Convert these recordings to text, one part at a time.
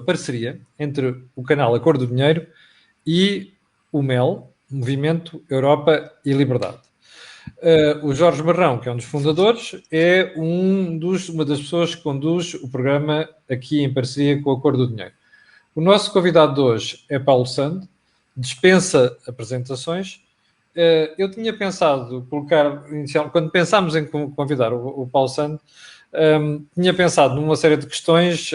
parceria entre o canal A Cor do Dinheiro e o MEL, Movimento Europa e Liberdade. O Jorge Marrão, que é um dos fundadores, é uma das pessoas que conduz o programa aqui em parceria com A Cor do Dinheiro. O nosso convidado de hoje é Paulo Sand, dispensa apresentações. Eu tinha pensado colocar, quando pensámos em convidar o Paulo Sand, tinha pensado numa série de questões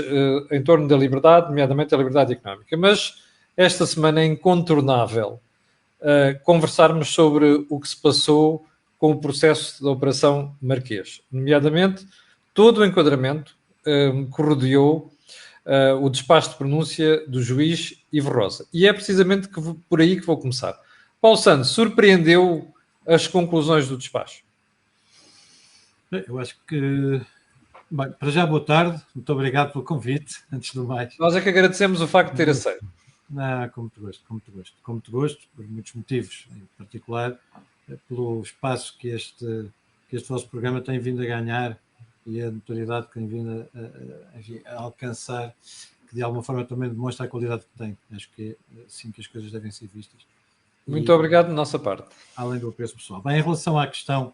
em torno da liberdade, nomeadamente a liberdade económica, mas esta semana é incontornável conversarmos sobre o que se passou com o processo da Operação Marquês, nomeadamente todo o enquadramento que rodeou o despacho de pronúncia do juiz Ivo Rosa. E é precisamente por aí que vou começar. Paulo Santos, surpreendeu as conclusões do despacho? Eu acho que... Bem, para já, boa tarde. Muito obrigado pelo convite, antes do mais. Nós é que agradecemos o facto de ter aceito. Com muito gosto, com muito gosto. Com muito gosto, por muitos motivos, em particular pelo espaço que este vosso programa tem vindo a ganhar e a notoriedade que tem vindo a alcançar, que de alguma forma também demonstra a qualidade que tem. Acho que é assim que as coisas devem ser vistas. Muito obrigado da nossa parte. Além do apreço pessoal. Bem, em relação à questão,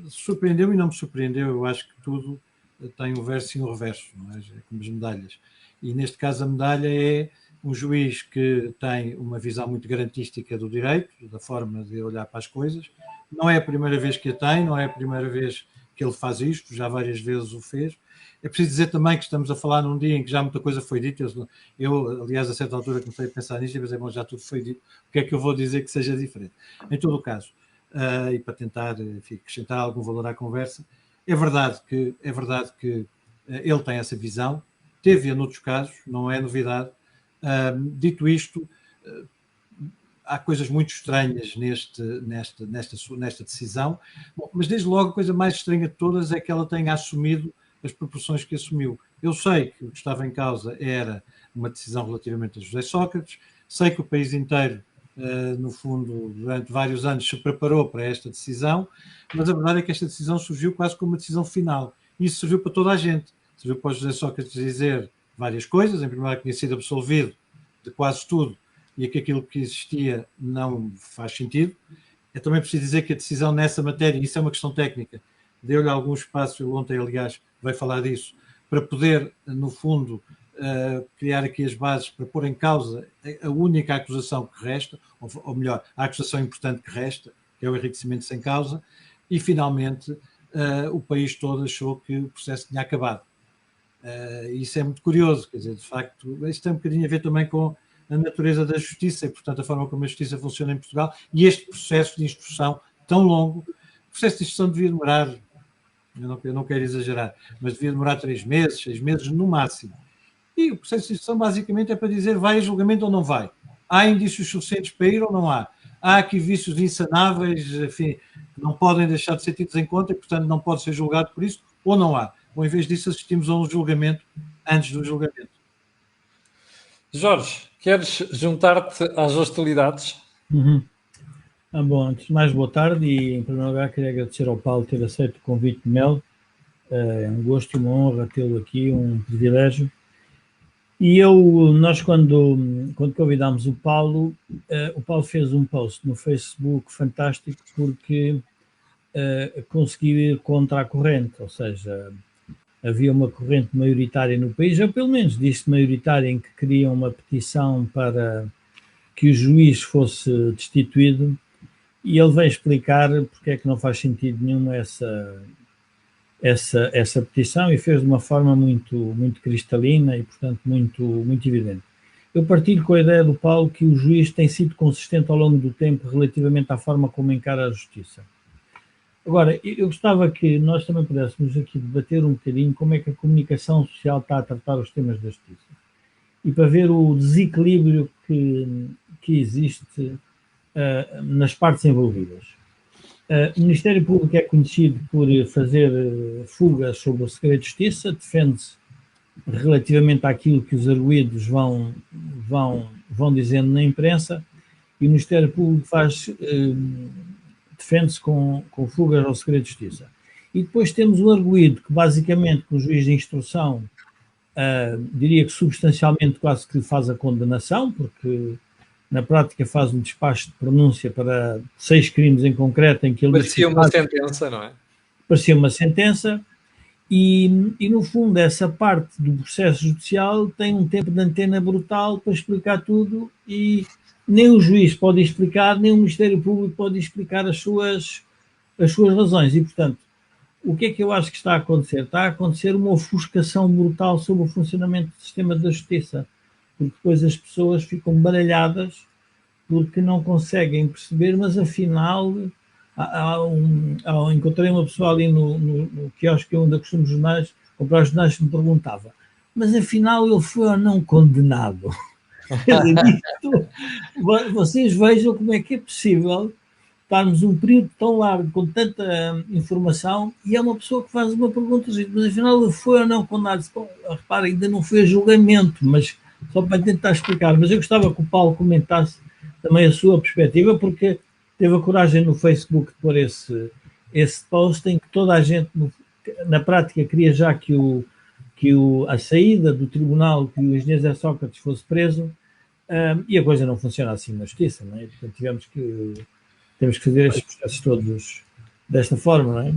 surpreendeu e não me surpreendeu. Eu acho que tudo tem um verso e um reverso, não é? Como as medalhas. E neste caso a medalha é um juiz que tem uma visão muito garantística do direito, da forma de olhar para as coisas. Não é a primeira vez que a tem, não é a primeira vez que ele faz isto, já várias vezes o fez. É preciso dizer também que estamos a falar num dia em que já muita coisa foi dita. Eu aliás, a certa altura comecei a pensar nisto e pensei, bom, já tudo foi dito, o que é que eu vou dizer que seja diferente? Em todo o caso, e para tentar, enfim, acrescentar algum valor à conversa, é verdade que ele tem essa visão, teve-a noutros casos, não é novidade. Dito isto, há coisas muito estranhas nesta decisão. Bom, mas desde logo a coisa mais estranha de todas é que ela tenha assumido as proporções que assumiu. Eu sei que o que estava em causa era uma decisão relativamente a José Sócrates, sei que o país inteiro, no fundo, durante vários anos se preparou para esta decisão, mas a verdade é que esta decisão surgiu quase como uma decisão final. E isso serviu para toda a gente. Serviu para o José Sócrates dizer várias coisas. Em primeiro lugar, que tinha sido absolvido de quase tudo e que aquilo que existia não faz sentido. É também preciso dizer que a decisão nessa matéria, isso é uma questão técnica, deu-lhe algum espaço, ele ontem, aliás, vai falar disso, para poder, no fundo, criar aqui as bases para pôr em causa a única acusação que resta, ou melhor, a acusação importante que resta, que é o enriquecimento sem causa, e finalmente o país todo achou que o processo tinha acabado. Isso é muito curioso, quer dizer, de facto, isto tem um bocadinho a ver também com a natureza da justiça e, portanto, a forma como a justiça funciona em Portugal, e este processo de instrução tão longo. O processo de instrução devia demorar, eu não quero exagerar, mas devia demorar 3 meses, 6 meses no máximo. E o processo de instrução basicamente é para dizer vai a julgamento ou não vai. Há indícios suficientes para ir ou não há. Há aqui vícios insanáveis, enfim, que não podem deixar de ser tidos em conta e, portanto, não pode ser julgado por isso, ou não há. Ou, em vez disso, assistimos a um julgamento antes do julgamento. Jorge, queres juntar-te às hostilidades? Bom, antes de mais, boa tarde e, em primeiro lugar, queria agradecer ao Paulo ter aceito o convite de MEL. É um gosto e uma honra tê-lo aqui, um privilégio. E nós quando convidámos o Paulo fez um post no Facebook fantástico porque conseguiu ir contra a corrente, ou seja, havia uma corrente maioritária no país, ou pelo menos disse maioritária, em que queriam uma petição para que o juiz fosse destituído, e ele veio explicar porque é que não faz sentido nenhum essa petição, e fez de uma forma muito cristalina e, portanto, muito evidente. Eu partilho com a ideia do Paulo que o juiz tem sido consistente ao longo do tempo relativamente à forma como encara a justiça. Agora, eu gostava que nós também pudéssemos aqui debater um bocadinho como é que a comunicação social está a tratar os temas da justiça. E para ver o desequilíbrio que existe nas partes envolvidas. O Ministério Público é conhecido por fazer fugas sobre o segredo de justiça, defende-se relativamente àquilo que os arguidos vão dizendo na imprensa, e o Ministério Público defende-se com fugas ao segredo de justiça. E depois temos o arguido, que basicamente, que o juiz de instrução diria que substancialmente quase que faz a condenação, porque na prática faz um despacho de pronúncia para 6 crimes em concreto em que ele parecia uma sentença, não é? Parecia uma sentença e no fundo essa parte do processo judicial tem um tempo de antena brutal para explicar tudo e nem o juiz pode explicar, nem o Ministério Público pode explicar as suas razões e, portanto, o que é que eu acho que está a acontecer? Está a acontecer uma ofuscação brutal sobre o funcionamento do sistema da justiça, porque depois as pessoas ficam baralhadas porque não conseguem perceber, mas afinal encontrei uma pessoa ali no quiosque onde eu costumo comprar jornais que me perguntava, mas afinal ele foi ou não condenado? Vocês vejam como é que é possível estarmos um período tão largo com tanta informação e é uma pessoa que faz uma pergunta, mas afinal ele foi ou não condenado? Repara, ainda não foi a julgamento, mas só para tentar explicar. Mas eu gostava que o Paulo comentasse também a sua perspectiva, porque teve a coragem no Facebook de pôr esse post em que toda a gente, na prática, queria já que a saída do tribunal, que o engenheiro José Sócrates fosse preso, e a coisa não funciona assim na justiça, não é? Portanto, temos que fazer estes processos todos desta forma, não é?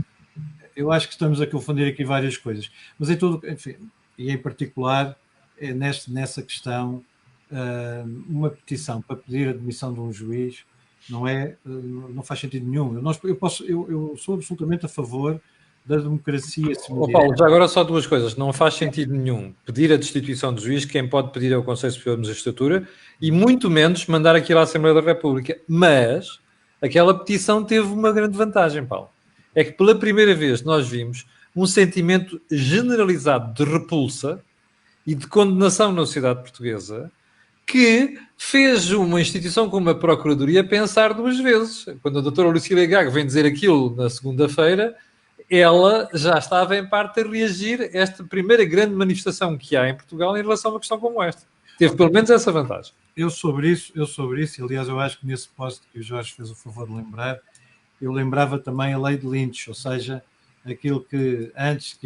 Eu acho que estamos a confundir aqui várias coisas, mas em todo, enfim, e em particular nessa questão, uma petição para pedir a demissão de um juiz não faz sentido nenhum. Eu sou absolutamente a favor da democracia. Paulo, já agora só 2 coisas. Não faz sentido nenhum pedir a destituição do juiz, quem pode pedir é o Conselho Superior de Magistratura, e muito menos mandar aquilo à Assembleia da República. Mas aquela petição teve uma grande vantagem, Paulo. É que pela primeira vez nós vimos um sentimento generalizado de repulsa e de condenação na sociedade portuguesa que fez uma instituição como a Procuradoria pensar 2 vezes. Quando a doutora Lucília Gago vem dizer aquilo na segunda-feira, ela já estava em parte a reagir a esta primeira grande manifestação que há em Portugal em relação a uma questão como esta. Teve pelo menos essa vantagem. Eu sobre isso, aliás, eu acho que nesse post que o Jorge fez o favor de lembrar, eu lembrava também a lei de Lynch, ou seja, aquilo que antes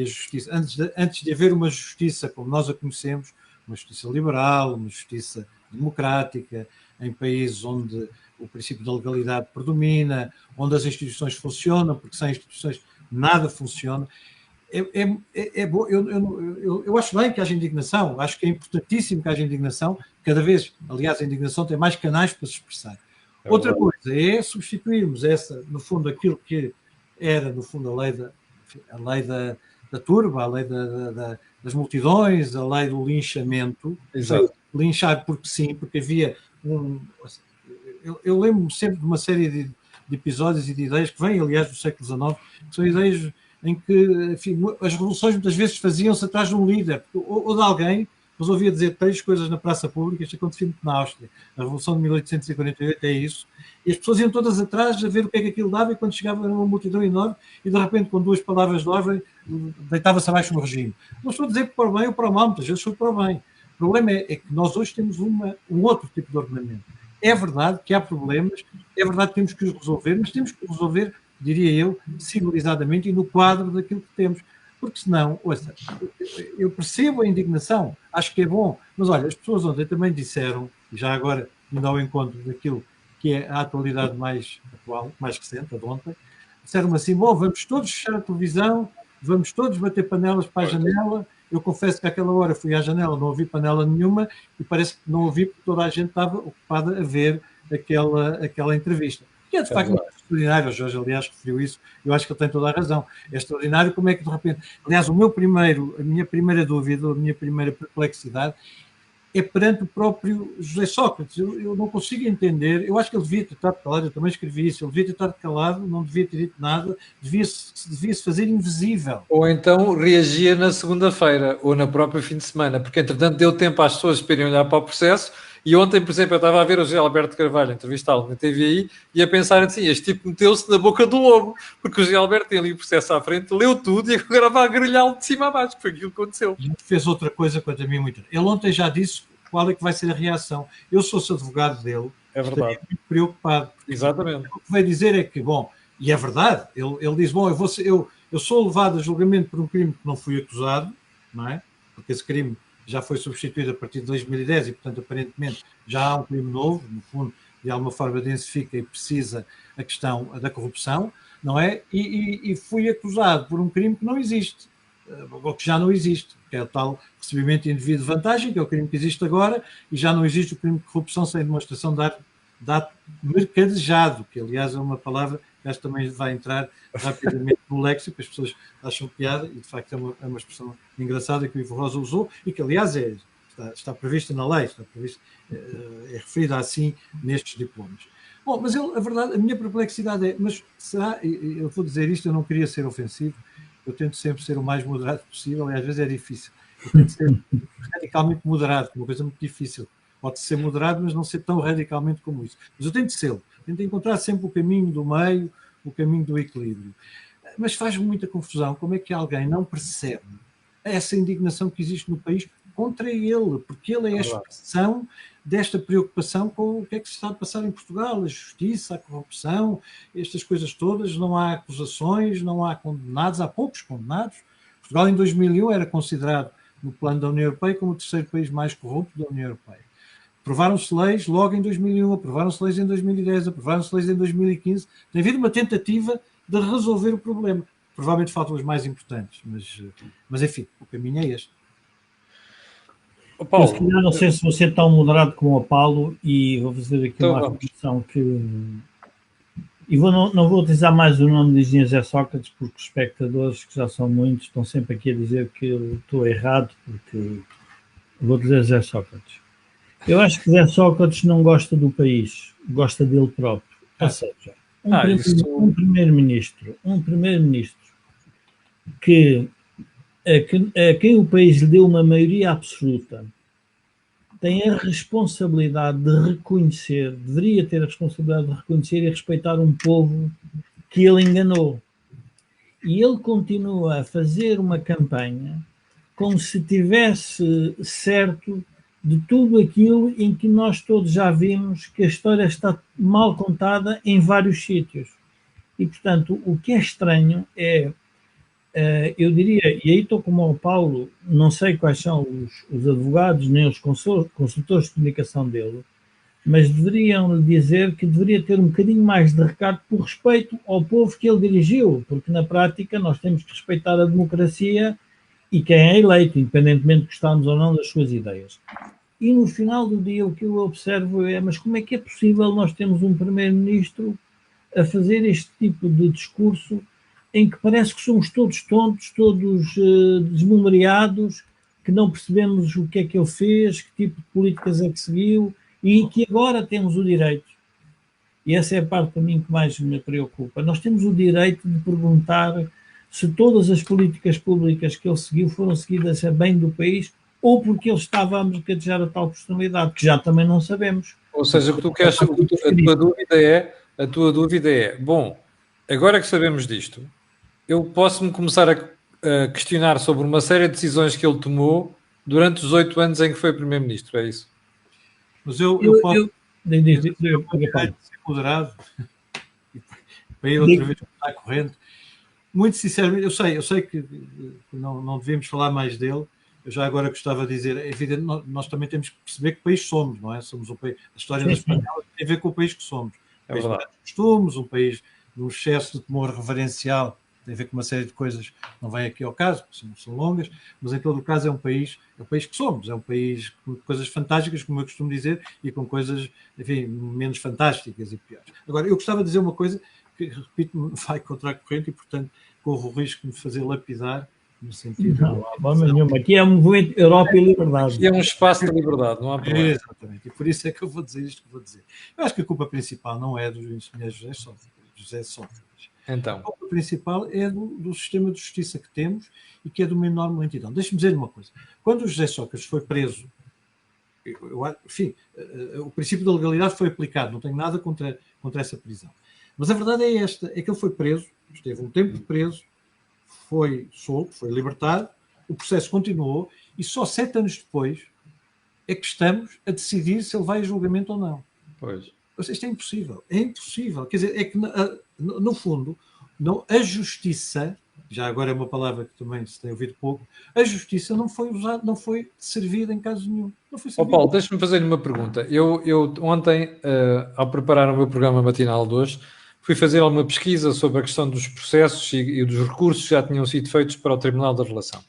de haver uma justiça como nós a conhecemos, uma justiça liberal, uma justiça democrática, em países onde o princípio da legalidade predomina, onde as instituições funcionam, porque sem instituições nada funciona. Eu acho bem que haja indignação, acho que é importantíssimo que haja indignação, cada vez, aliás, a indignação tem mais canais para se expressar. Outra coisa é substituirmos no fundo, aquilo que era, no fundo, a lei da turba, a lei das multidões, a lei do linchamento. Exato. Linchar porque sim, porque havia eu lembro-me sempre de uma série de episódios e de ideias que vêm, aliás, do século XIX, que são ideias em que, enfim, as revoluções muitas vezes faziam-se atrás de um líder ou de alguém. Mas ouvia dizer 3 coisas na praça pública, isto acontecia muito na Áustria. A Revolução de 1848 é isso. E as pessoas iam todas atrás a ver o que é que aquilo dava, e quando chegava era uma multidão enorme, e de repente, com 2 palavras de ordem, deitava-se abaixo no regime. Não estou a dizer para o bem ou para o mal, muitas vezes foi para o bem. O problema é que nós hoje temos um outro tipo de ordenamento. É verdade que há problemas, é verdade que temos que os resolver, mas temos que os resolver, diria eu, civilizadamente e no quadro daquilo que temos. Porque senão, ouça, eu percebo a indignação, acho que é bom, mas olha, as pessoas ontem também disseram, e já agora indo ao encontro daquilo que é a atualidade mais atual, mais recente, a de ontem, disseram-me assim, bom, vamos todos fechar a televisão, vamos todos bater panelas para a janela. Eu confesso que àquela hora fui à janela, não ouvi panela nenhuma, e parece que não ouvi porque toda a gente estava ocupada a ver aquela entrevista. Que é de facto extraordinário, o Jorge, aliás, referiu isso, eu acho que ele tem toda a razão. É extraordinário como é que de repente... Aliás, a minha primeira dúvida, a minha primeira perplexidade é perante o próprio José Sócrates. Eu não consigo entender, eu acho que ele devia ter estado calado, eu também escrevi isso, ele devia ter estado calado, não devia ter dito nada, devia-se fazer invisível. Ou então reagia na segunda-feira, ou na própria fim de semana, porque entretanto deu tempo às pessoas para irem olhar para o processo. E ontem, por exemplo, eu estava a ver o José Alberto Carvalho entrevistá-lo na TVI e a pensar assim, este tipo meteu-se na boca do lobo, porque o José Alberto tem ali o processo à frente, leu tudo e agora vai grelhá-lo de cima a baixo, que foi aquilo que aconteceu. E fez outra coisa quanto a mim muito. Ele ontem já disse qual é que vai ser a reação. Eu sou-se advogado dele, é verdade. Estou muito preocupado. Exatamente. O que vai dizer é que, bom, e é verdade, ele diz, bom, eu sou levado a julgamento por um crime que não fui acusado, não é? Porque esse crime já foi substituído a partir de 2010 e, portanto, aparentemente já há um crime novo, no fundo, de alguma forma densifica e precisa a questão da corrupção, não é? E fui acusado por um crime que não existe, ou que já não existe, que é o tal recebimento indevido de vantagem, que é o crime que existe agora, e já não existe o crime de corrupção sem demonstração de ato mercadejado, que aliás é uma palavra que acho que também vai entrar rapidamente no léxico, as pessoas acham piada, e de facto é uma expressão engraçada que o Ivo Rosa usou, e que aliás está prevista na lei, é referida assim nestes diplomas. Bom, mas a verdade, a minha perplexidade é, mas será, eu vou dizer isto, eu não queria ser ofensivo, eu tento sempre ser o mais moderado possível, e às vezes é difícil. Eu tento ser radicalmente moderado, que é uma coisa muito difícil. Pode ser moderado, mas não ser tão radicalmente como isso. Mas eu tento ser. Tento encontrar sempre o caminho do meio, o caminho do equilíbrio. Mas faz muita confusão como é que alguém não percebe essa indignação que existe no país contra ele, porque ele é a expressão desta preocupação com o que é que se está a passar em Portugal, a justiça, a corrupção, estas coisas todas, não há acusações, não há condenados, há poucos condenados. Portugal em 2001 era considerado no plano da União Europeia como o terceiro país mais corrupto da União Europeia. Aprovaram-se leis logo em 2001, aprovaram-se leis em 2010, aprovaram-se leis em 2015. Tem havido uma tentativa de resolver o problema. Provavelmente faltam as mais importantes, mas enfim, o caminho é este. Paulo, eu, se calhar, não sei se você é tão moderado como o Paulo, e vou fazer aqui uma afirmação que... E não vou utilizar mais o nome de engenheiro José Sócrates, porque os espectadores, que já são muitos, estão sempre aqui a dizer que eu estou errado, porque vou dizer José Sócrates. Eu acho que José Sócrates não gosta do país, gosta dele próprio. Ou seja, um primeiro-ministro que a quem o país lhe deu uma maioria absoluta tem a responsabilidade de reconhecer, deveria ter a responsabilidade de reconhecer e respeitar um povo que ele enganou. E ele continua a fazer uma campanha como se tivesse certo de tudo aquilo em que nós todos já vimos que a história está mal contada em vários sítios. E, portanto, o que é estranho é, eu diria, e aí estou como o Paulo, não sei quais são os advogados nem os consultores de comunicação dele, mas deveriam lhe dizer que deveria ter um bocadinho mais de recado por respeito ao povo que ele dirigiu, porque na prática nós temos que respeitar a democracia e quem é eleito, independentemente de gostarmos ou não das suas ideias. E no final do dia o que eu observo é, mas como é que é possível nós termos um primeiro-ministro a fazer este tipo de discurso em que parece que somos todos tontos, todos desmemoriados, que não percebemos o que é que ele fez, que tipo de políticas é que seguiu, e que agora temos o direito, e essa é a parte para mim que mais me preocupa, nós temos o direito de perguntar se todas as políticas públicas que ele seguiu foram seguidas a bem do país ou porque ele estava a mercadejar a tal personalidade, que já também não sabemos. Ou seja, o que tu queres, a tua dúvida é, bom, agora que sabemos disto, eu posso-me começar a questionar sobre uma série de decisões que ele tomou durante os 8 anos em que foi Primeiro-Ministro, é isso? Mas eu posso ser moderado para ir outra vez à corrente. Muito sinceramente, eu sei que não devemos falar mais dele. Eu já agora gostava de dizer, é evidente, nós também temos que perceber que país somos, não é? Somos um país, a história das espanholas tem a ver com o país que somos. Um país de costumes, um país de um excesso de temor reverencial, tem a ver com uma série de coisas, não vem aqui ao caso, são longas, mas em todo o caso é o país que somos, é um país com coisas fantásticas, como eu costumo dizer, e com coisas, enfim, menos fantásticas e piores. Agora, eu gostava de dizer uma coisa que, repito, vai contra a corrente e, portanto, corro o risco de me fazer lapidar, no sentido... Não, aqui é um movimento Europa e liberdade. Aqui é um espaço de liberdade, não há problema. Exatamente, e por isso é que eu vou dizer isto que vou dizer. Eu acho que a culpa principal não é do engenheiro José Sócrates. Então. A culpa principal é do sistema de justiça que temos e que é de uma enorme lentidão. Deixe-me dizer uma coisa. Quando o José Sócrates foi preso, enfim, o princípio da legalidade foi aplicado, não tenho nada contra essa prisão. Mas a verdade é esta, é que ele foi preso, esteve um tempo preso, foi solto, foi libertado, o processo continuou e só 7 anos depois é que estamos a decidir se ele vai a julgamento ou não. Pois. Isto é impossível. É impossível. Quer dizer, é que, no fundo, a justiça já agora é uma palavra que também se tem ouvido pouco, a justiça não foi usada, não foi servida em caso nenhum. Não foi servida. Paulo, deixa-me fazer-lhe uma pergunta. Eu ontem, ao preparar o meu programa matinal de hoje, fui fazer alguma pesquisa sobre a questão dos processos e dos recursos que já tinham sido feitos para o Tribunal da Relação.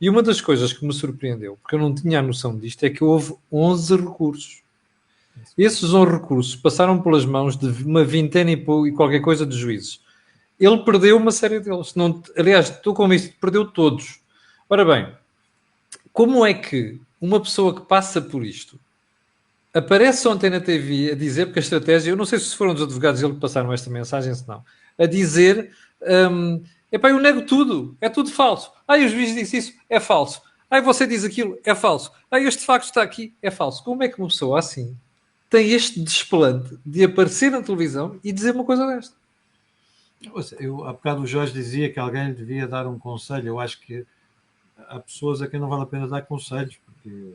E uma das coisas que me surpreendeu, porque eu não tinha a noção disto, é que houve 11 recursos. Esses 11 recursos passaram pelas mãos de uma vintena e qualquer coisa de juízes. Ele perdeu uma série deles. Não, aliás, estou convencido que perdeu todos. Ora bem, como é que uma pessoa que passa por isto aparece ontem na TV a dizer, porque a estratégia, eu não sei se foram dos advogados dele que passaram esta mensagem, se não, a dizer, epá, eu nego tudo, é tudo falso. O juiz disse isso, é falso. Você diz aquilo, é falso. Este facto está aqui, é falso. Como é que uma pessoa assim tem este desplante de aparecer na televisão e dizer uma coisa desta? Há bocado o Jorge dizia que alguém devia dar um conselho. Eu acho que há pessoas a quem não vale a pena dar conselhos, porque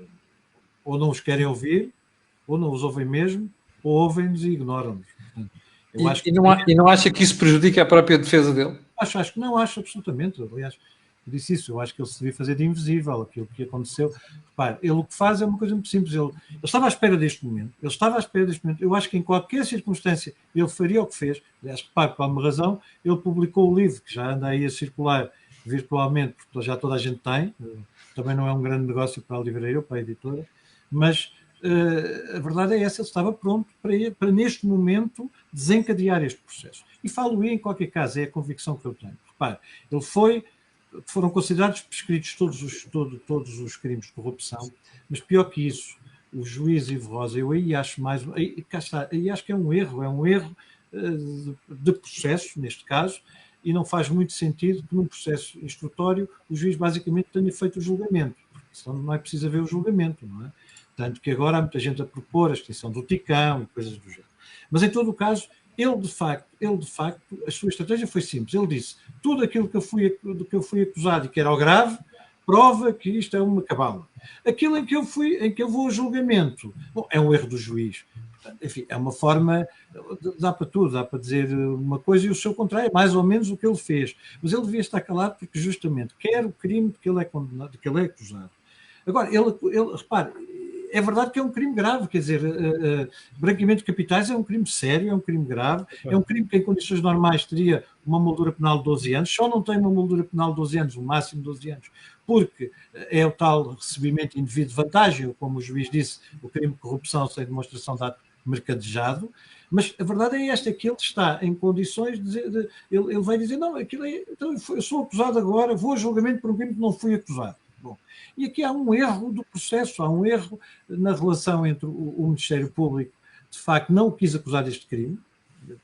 ou não os querem ouvir, ou não os ouvem mesmo, ou ouvem-nos e ignoram-nos. E não acha que isso prejudica a própria defesa dele? Acho que não, acho absolutamente. Aliás, eu disse isso, eu acho que ele se devia fazer de invisível aquilo que aconteceu. Repare, ele o que faz é uma coisa muito simples. Ele estava à espera deste momento. Eu acho que em qualquer circunstância ele faria o que fez. Aliás, repare, por alguma razão, ele publicou o livro, que já anda aí a circular virtualmente, porque já toda a gente tem. Também não é um grande negócio para a livraria ou para a editora, mas a verdade é essa, ele estava pronto para neste momento desencadear este processo. E falo em qualquer caso, é a convicção que eu tenho. Repare, foram considerados prescritos todos os crimes de corrupção, mas pior que isso, o juiz Ivo Rosa, eu aí acho aí acho que é um erro de processo, neste caso, e não faz muito sentido que num processo instrutório o juiz basicamente tenha feito o julgamento, porque senão não é preciso haver o julgamento, não é? Tanto que agora há muita gente a propor a extinção do Ticão e coisas do género. Mas em todo o caso, ele de facto, a sua estratégia foi simples. Ele disse, tudo aquilo do que eu fui acusado e que era o grave, prova que isto é uma cabala. Aquilo em que eu vou ao julgamento, bom, é um erro do juiz. Portanto, enfim, é uma forma, dá para tudo, dá para dizer uma coisa e o seu contrário, é mais ou menos o que ele fez. Mas ele devia estar calado porque justamente quer o crime de que ele é condenado, de que ele é acusado. Agora, ele repare, é verdade que é um crime grave, quer dizer, branqueamento de capitais é um crime sério, é um crime grave, é um crime que em condições normais teria uma moldura penal de 12 anos, só não tem uma moldura penal de 12 anos, o máximo de 12 anos, porque é o tal recebimento indevido de vantagem, ou como o juiz disse, o crime de corrupção sem demonstração de ato mercadejado, mas a verdade é esta, que ele está em condições de dizer, ele vai dizer, não, aquilo então eu sou acusado agora, vou a julgamento por um crime que não fui acusado. Bom, e aqui há um erro do processo, há um erro na relação entre o Ministério Público, de facto não quis acusar deste crime,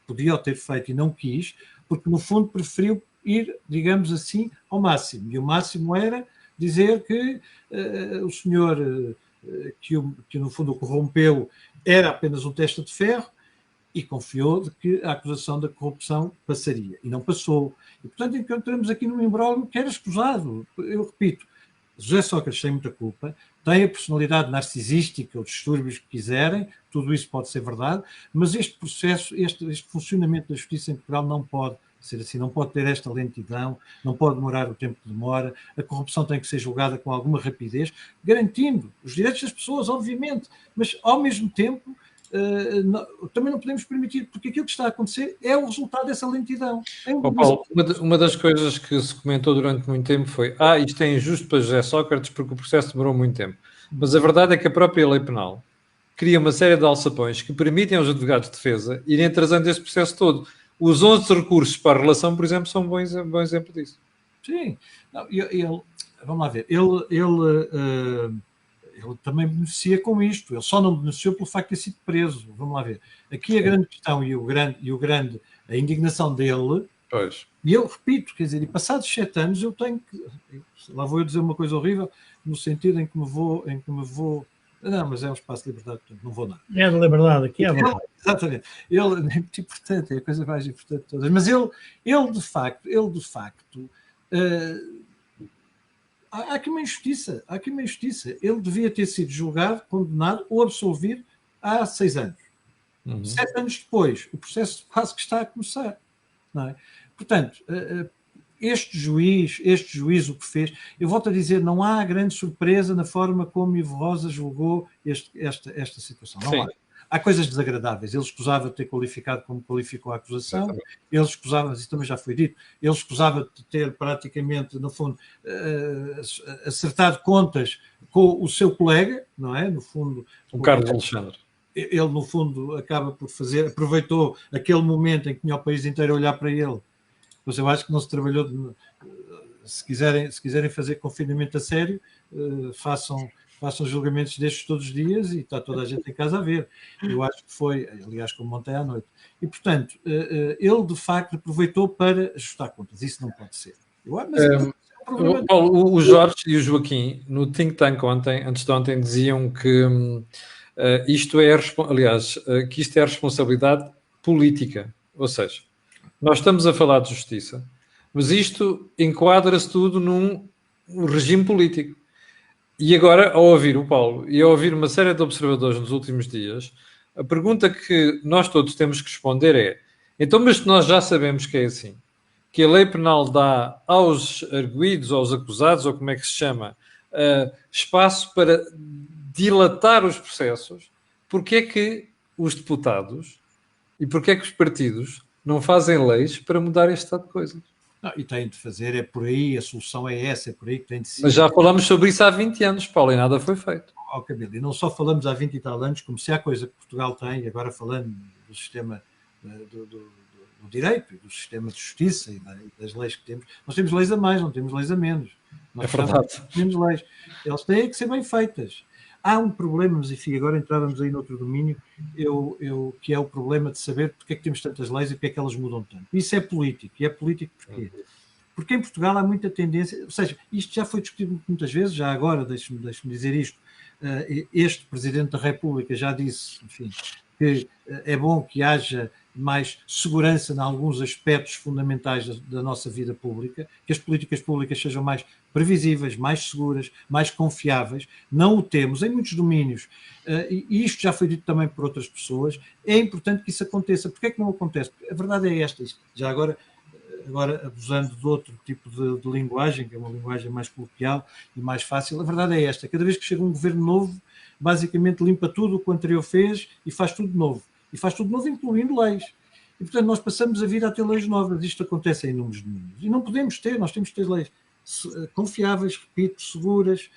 podia o ter feito e não quis, porque no fundo preferiu ir, digamos assim, ao máximo, e o máximo era dizer que o senhor que no fundo o corrompeu era apenas um testa de ferro e confiou de que a acusação da corrupção passaria, e não passou. E portanto encontramos aqui num imbróglio que era escusado. Eu repito, José Sócrates tem muita culpa, tem a personalidade narcisística ou distúrbios que quiserem, tudo isso pode ser verdade, mas este processo, este funcionamento da justiça em Portugal não pode ser assim, não pode ter esta lentidão, não pode demorar o tempo que demora, a corrupção tem que ser julgada com alguma rapidez, garantindo os direitos das pessoas, obviamente, mas ao mesmo tempo também não podemos permitir, porque aquilo que está a acontecer é o resultado dessa lentidão. Paulo, uma das coisas que se comentou durante muito tempo foi isto é injusto para José Sócrates porque o processo demorou muito tempo. Mas a verdade é que a própria lei penal cria uma série de alçapões que permitem aos advogados de defesa irem atrasando este processo todo. Os 11 recursos para a relação, por exemplo, são um bom exemplo disso. Sim. Não, vamos lá ver. Ele também beneficia com isto. Ele só não beneficiou pelo facto de ter sido preso. Vamos lá ver. Aqui a grande questão a indignação dele. Pois. E eu repito, quer dizer, e passados 7 anos eu tenho que... Lá vou eu dizer uma coisa horrível, no sentido em que me vou... Não, mas é um espaço de liberdade, portanto não vou nada. É de liberdade, aqui é verdade. Exatamente. Ele é muito importante, é a coisa mais importante de todas. Mas ele de facto... Há aqui uma injustiça. Ele devia ter sido julgado, condenado ou absolvido há 6 anos. 7 anos depois, o processo quase que está a começar. Não é? Portanto, este juiz o que fez, eu volto a dizer, não há grande surpresa na forma como Ivo Rosa julgou esta situação. Não há. Há coisas desagradáveis. Ele escusava de ter qualificado como qualificou a acusação, ele escusava, mas isso também já foi dito, ele escusava de ter praticamente, no fundo, acertado contas com o seu colega, não é? No fundo, o Carlos Alexandre. Ele, no fundo, acaba por aproveitou aquele momento em que tinha o país inteiro a olhar para ele. Mas eu acho que não se trabalhou. Se quiserem fazer confinamento a sério, façam julgamentos destes todos os dias e está toda a gente em casa a ver. Eu acho que foi, aliás, como ontem à noite. E, portanto, ele, de facto, aproveitou para ajustar contas. Isso não pode ser. Paulo, o Jorge e o Joaquim, no Think Tank antes de ontem, diziam que isto é a responsabilidade política. Ou seja, nós estamos a falar de justiça, mas isto enquadra-se tudo num regime político. E agora, ao ouvir o Paulo e ao ouvir uma série de observadores nos últimos dias, a pergunta que nós todos temos que responder é: então, mas nós já sabemos que é assim, que a lei penal dá aos arguidos, aos acusados, ou como é que se chama, espaço para dilatar os processos, porque é que os deputados e porque é que os partidos não fazem leis para mudar este estado de coisas? Não, e têm de fazer, é por aí, a solução é essa, é por aí que tem de ser. Mas já falamos sobre isso há 20 anos, Paulo, e nada foi feito. Camilo, e não só falamos há 20 e tal anos, como se há coisa que Portugal tem, agora falando do sistema do direito, do sistema de justiça e das leis que temos, nós temos leis a mais, não temos leis a menos. Nós temos leis. Elas têm que ser bem feitas. Há um problema, mas enfim, agora entrávamos aí noutro domínio, que é o problema de saber porque é que temos tantas leis e porque é que elas mudam tanto. Isso é político. E é político porquê? Porque em Portugal há muita tendência, ou seja, isto já foi discutido muitas vezes, já agora, deixe-me dizer isto, este Presidente da República já disse, enfim, que é bom que haja mais segurança em alguns aspectos fundamentais da nossa vida pública, que as políticas públicas sejam mais previsíveis, mais seguras, mais confiáveis. Não o temos em muitos domínios, e isto já foi dito também por outras pessoas. É importante que isso aconteça. Porquê é que não acontece? A verdade é esta, já agora abusando de outro tipo de linguagem, que é uma linguagem mais coloquial e mais fácil, a verdade é esta: cada vez que chega um governo novo, basicamente limpa tudo o que o anterior fez e faz tudo de novo. E faz tudo de novo, incluindo leis. E, portanto, nós passamos a vida a ter leis novas. Isto acontece em inúmeros domínios. E não podemos ter, nós temos que ter leis confiáveis, repito, seguras,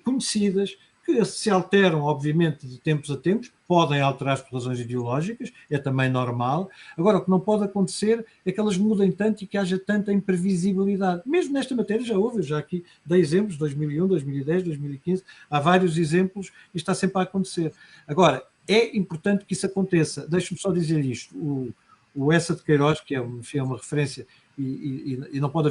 conhecidas, que se alteram, obviamente, de tempos a tempos, podem alterar por razões ideológicas, é também normal. Agora, o que não pode acontecer é que elas mudem tanto e que haja tanta imprevisibilidade. Mesmo nesta matéria já houve, já aqui dei exemplos, 2001, 2010, 2015, há vários exemplos e está sempre a acontecer. Agora, é importante que isso aconteça. Deixe-me só dizer isto. O Essa de Queiroz, que é uma referência, e não pode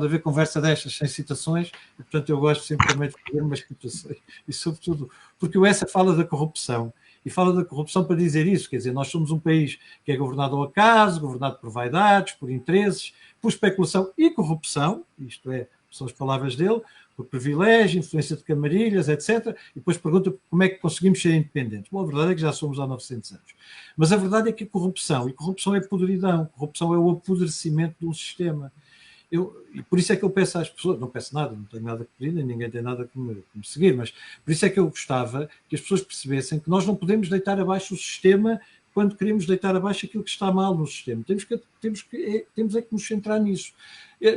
haver conversa destas sem citações, e, portanto, eu gosto sempre também de fazer umas citações, e sobretudo, porque o Essa fala da corrupção, e fala da corrupção para dizer isso, quer dizer, nós somos um país que é governado ao acaso, governado por vaidades, por interesses, por especulação e corrupção, isto é, são as palavras dele, por privilégio, influência de camarilhas, etc. E depois pergunta como é que conseguimos ser independentes. Bom, a verdade é que já somos há 900 anos. Mas a verdade é que a corrupção é podridão, corrupção é o apodrecimento de um sistema. E por isso é que eu peço às pessoas, não peço nada, não tenho nada que pedir, nem ninguém tem nada que me seguir, mas por isso é que eu gostava que as pessoas percebessem que nós não podemos deitar abaixo o sistema quando queremos deitar abaixo aquilo que está mal no sistema. Temos é que nos centrar nisso.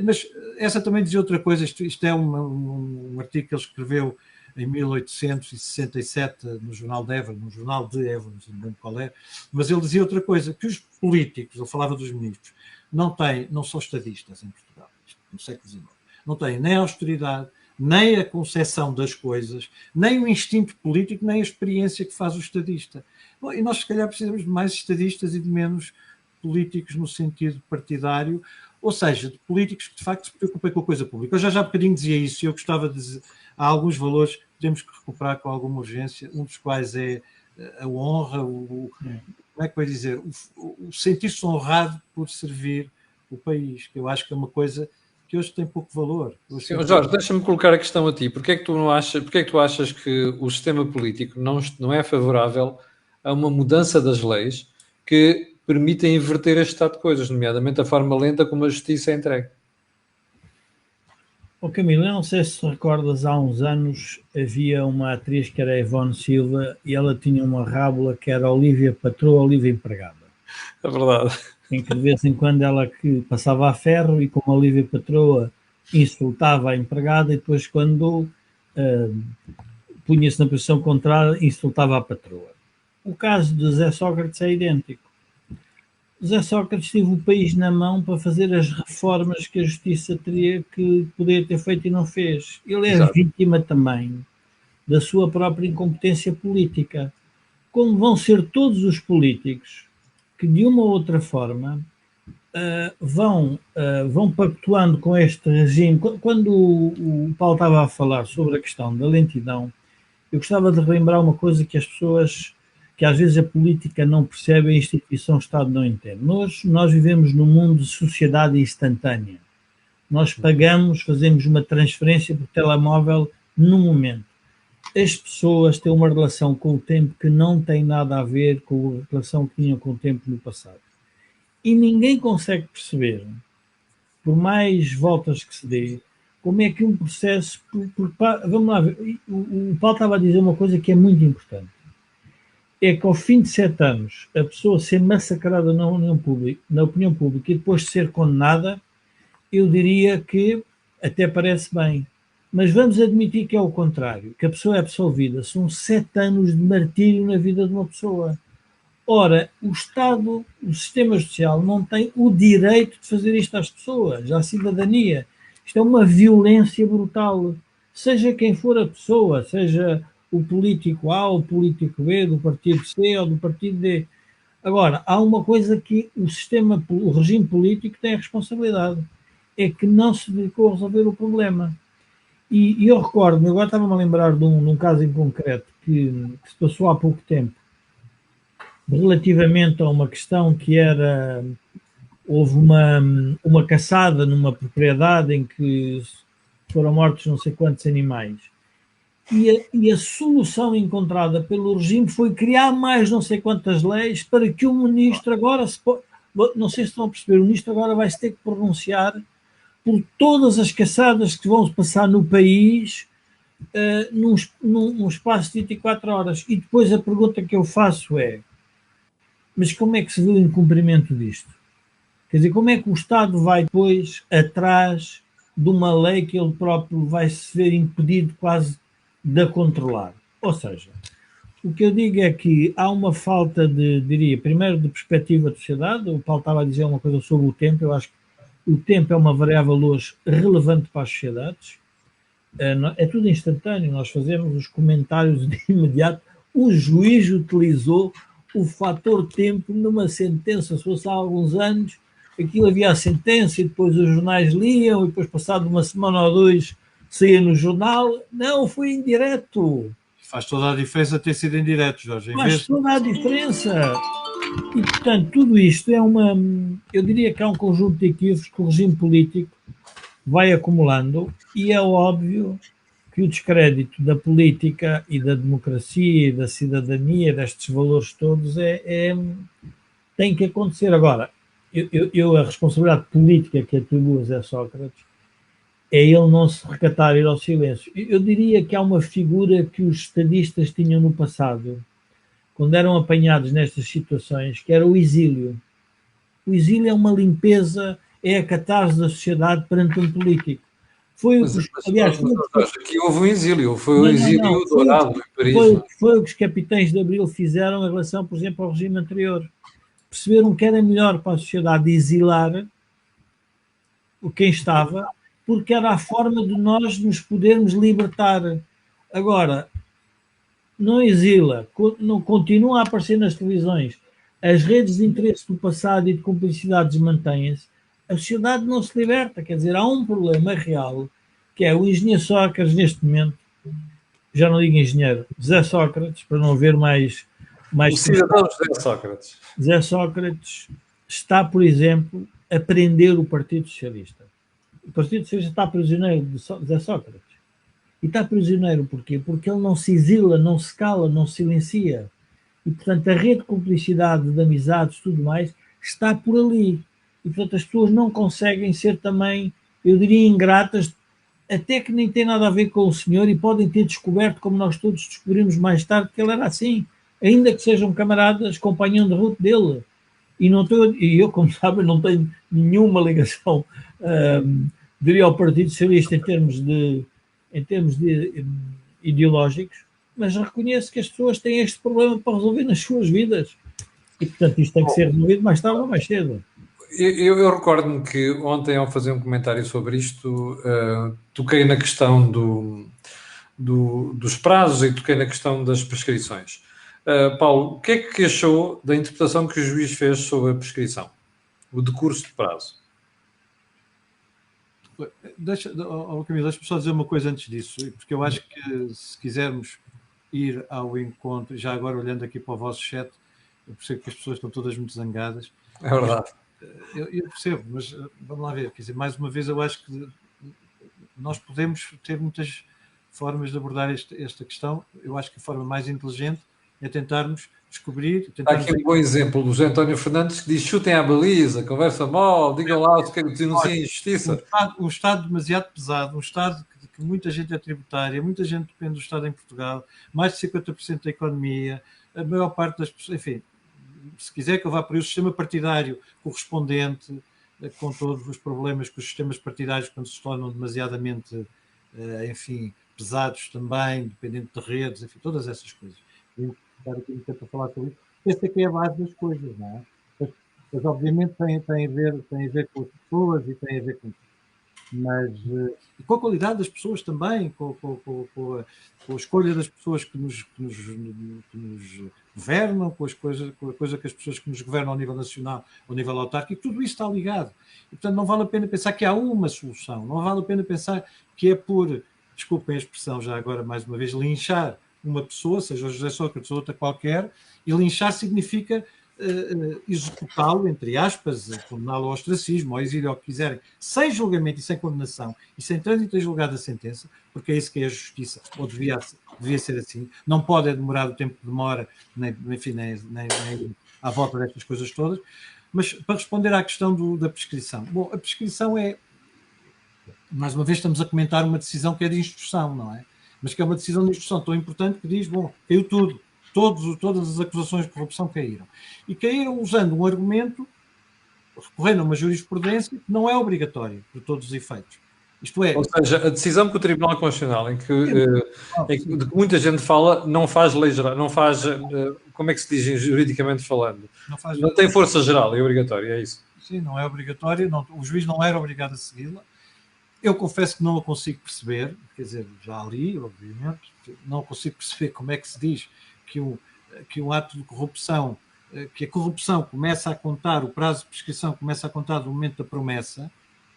Mas essa também dizia outra coisa, isto é um artigo que ele escreveu em 1867 no jornal de Évora, não sei bem qual é, mas ele dizia outra coisa, que os políticos, ele falava dos ministros, não são estadistas em Portugal, no século XIX, não têm nem a austeridade, nem a concepção das coisas, nem o instinto político, nem a experiência que faz o estadista. Bom, e nós, se calhar, precisamos de mais estadistas e de menos políticos no sentido partidário, ou seja, de políticos que, de facto, se preocupem com a coisa pública. Eu já há bocadinho dizia isso, e eu gostava de dizer, há alguns valores que temos que recuperar com alguma urgência, um dos quais é a honra, como é que vai dizer, o sentir-se honrado por servir o país, que eu acho que é uma coisa que hoje tem pouco valor. Sim, Jorge, deixa-me colocar a questão a ti. Porquê é que tu achas que o sistema político não é favorável a uma mudança das leis que permitem inverter este estado de coisas, nomeadamente a forma lenta como a justiça é entregue? Camilo, eu não sei se recordas, há uns anos havia uma atriz que era a Ivone Silva e ela tinha uma rábula que era Olívia Patroa, Olívia Empregada. É verdade. Em que de vez em quando ela que passava a ferro e como a Olívia Patroa insultava a empregada e depois quando punha-se na posição contrária insultava a patroa. O caso de Zé Sócrates é idêntico. José Sócrates teve o país na mão para fazer as reformas que a justiça teria que poder ter feito e não fez. Ele é Exato. vítima também da sua própria incompetência política. Como vão ser todos os políticos que, de uma ou outra forma, vão pactuando com este regime. Quando o Paulo estava a falar sobre a questão da lentidão, eu gostava de relembrar uma coisa que as pessoas, que às vezes a política não percebe, a instituição Estado não entende. Nós vivemos num mundo de sociedade instantânea. Nós pagamos, fazemos uma transferência por telemóvel no momento. As pessoas têm uma relação com o tempo que não tem nada a ver com a relação que tinham com o tempo no passado. E ninguém consegue perceber, por mais voltas que se dê, como é que um processo... Vamos lá ver, o Paulo estava a dizer uma coisa que é muito importante. É que ao fim de 7 anos, a pessoa ser massacrada na opinião pública e depois ser condenada, eu diria que até parece bem. Mas vamos admitir que é o contrário, que a pessoa é absolvida. São 7 anos de martírio na vida de uma pessoa. Ora, o Estado, o sistema social, não tem o direito de fazer isto às pessoas, à cidadania. Isto é uma violência brutal. Seja quem for a pessoa, seja o político A, o político B, do partido C ou do partido D. Agora, há uma coisa que o regime político tem a responsabilidade, é que não se dedicou a resolver o problema. E eu recordo-me, agora estava-me a lembrar de um caso em concreto que se passou há pouco tempo, relativamente a uma questão que era, houve uma caçada numa propriedade em que foram mortos não sei quantos animais. E a solução encontrada pelo regime foi criar mais não sei quantas leis para que o ministro agora, não sei se estão a perceber, o ministro agora vai se ter que pronunciar por todas as caçadas que vão passar no país num espaço de 24 horas. E depois a pergunta que eu faço é, mas como é que se vê o incumprimento disto? Quer dizer, como é que o Estado vai depois atrás de uma lei que ele próprio vai se ver impedido quase de a controlar? Ou seja, o que eu digo é que há uma falta de, diria, primeiro de perspectiva da sociedade. O Paulo estava a dizer uma coisa sobre o tempo. Eu acho que o tempo é uma variável hoje relevante para as sociedades. É tudo instantâneo, nós fazemos os comentários de imediato. O juiz utilizou o fator tempo numa sentença, se fosse há alguns anos, aquilo havia a sentença e depois os jornais liam e depois passado uma semana ou 2 saía no jornal. Não, foi indireto. Faz toda a diferença ter sido indireto, Jorge. Faz toda a diferença. E, portanto, tudo isto é eu diria que há um conjunto de equívocos que o regime político vai acumulando e é óbvio que o descrédito da política e da democracia e da cidadania, destes valores todos, tem que acontecer. Agora, a responsabilidade política que atribuo a Zé Sócrates é ele não se recatar, ir ao silêncio. Eu diria que há uma figura que os estadistas tinham no passado, quando eram apanhados nestas situações, que era o exílio. O exílio é uma limpeza, é a catarse da sociedade perante um político. Aqui houve um exílio, foi o exílio dourado em Paris. Foi o que os capitães de Abril fizeram em relação, por exemplo, ao regime anterior. Perceberam que era melhor para a sociedade exilar quem estava, porque era a forma de nós nos podermos libertar. Agora, não exila, não continua a aparecer nas televisões, as redes de interesse do passado e de cumplicidades mantêm-se, a sociedade não se liberta. Quer dizer, há um problema real, que é o engenheiro Sócrates, neste momento, já não digo engenheiro, Zé Sócrates, para não haver mais o cidadão Zé Sócrates. Zé Sócrates está, por exemplo, a prender o Partido Socialista. O Partido Socialista está prisioneiro de Zé Sócrates. E está prisioneiro porquê? Porque ele não se exila, não se cala, não se silencia. E, portanto, a rede de cumplicidade, de amizades, tudo mais, está por ali. E, portanto, as pessoas não conseguem ser também, eu diria, ingratas até que nem tem nada a ver com o senhor e podem ter descoberto, como nós todos descobrimos mais tarde, que ele era assim, ainda que sejam camaradas, companhão de ruta dele. E, não estou, e eu, como sabem, não tenho nenhuma ligação, diria, ao Partido Socialista em termos de ideológicos, mas reconheço que as pessoas têm este problema para resolver nas suas vidas. E, portanto, isto tem que ser resolvido mais tarde ou mais cedo. Eu recordo-me que ontem, ao fazer um comentário sobre isto, toquei na questão dos prazos e toquei na questão das prescrições. Paulo, o que é que achou da interpretação que o juiz fez sobre a prescrição? O decurso de prazo? Camilo, deixa-me só dizer uma coisa antes disso, porque eu acho que se quisermos ir ao encontro, já agora olhando aqui para o vosso chat, eu percebo que as pessoas estão todas muito zangadas. É verdade. Eu percebo, mas vamos lá ver, quer dizer, mais uma vez eu acho que nós podemos ter muitas formas de abordar esta questão. Eu acho que a forma mais inteligente é tentarmos descobrir... Há aqui um bom exemplo do José António Fernandes que diz: chutem à baliza, conversa mal, digam lá o que denunciem injustiça. Um Estado demasiado pesado, um Estado que muita gente é tributária, muita gente depende do Estado em Portugal, mais de 50% da economia, a maior parte das pessoas, enfim, se quiser que eu vá por aí, o sistema partidário correspondente, com todos os problemas que os sistemas partidários, quando se tornam demasiadamente, enfim, pesados também, dependendo de redes, enfim, todas essas coisas. Eu estar aqui muito tempo a falar sobre isso. Esta aqui é a base das coisas, não é? Mas obviamente tem a ver com as pessoas e tem a ver com... Mas com a qualidade das pessoas também, com a escolha das pessoas que nos governam, com a coisa que as pessoas que nos governam ao nível nacional, ao nível autárquico, tudo isso está ligado. E, portanto, não vale a pena pensar que há uma solução, não vale a pena pensar que é por, desculpem a expressão já agora mais uma vez, linchar uma pessoa, seja o José Sócrates ou outra qualquer, e linchar significa executá-lo, entre aspas, condená-lo ao ostracismo, ao exílio, ao que quiserem, sem julgamento e sem condenação, e sem trânsito em julgado da sentença, porque é isso que é a justiça, ou devia ser assim. Não pode demorar o tempo que demora, nem à volta destas coisas todas. Mas para responder à questão da prescrição. Bom, a prescrição é, mais uma vez estamos a comentar uma decisão que é de instrução, não é? Mas que é uma decisão de instrução tão importante que diz, bom, caiu tudo. Todas as acusações de corrupção caíram. E caíram usando um argumento, recorrendo a uma jurisprudência que não é obrigatória, por todos os efeitos. Isto é... Ou seja, a decisão que o Tribunal Constitucional, em que de que muita gente fala, não faz lei geral, não faz, como é que se diz juridicamente falando? Não tem força geral, é obrigatória, é isso? Sim, não é obrigatória, o juiz não era obrigado a segui-la. Eu confesso que não a consigo perceber, quer dizer, já li, obviamente, não consigo perceber como é que se diz que um ato de corrupção, que a corrupção começa a contar, o prazo de prescrição começa a contar do momento da promessa,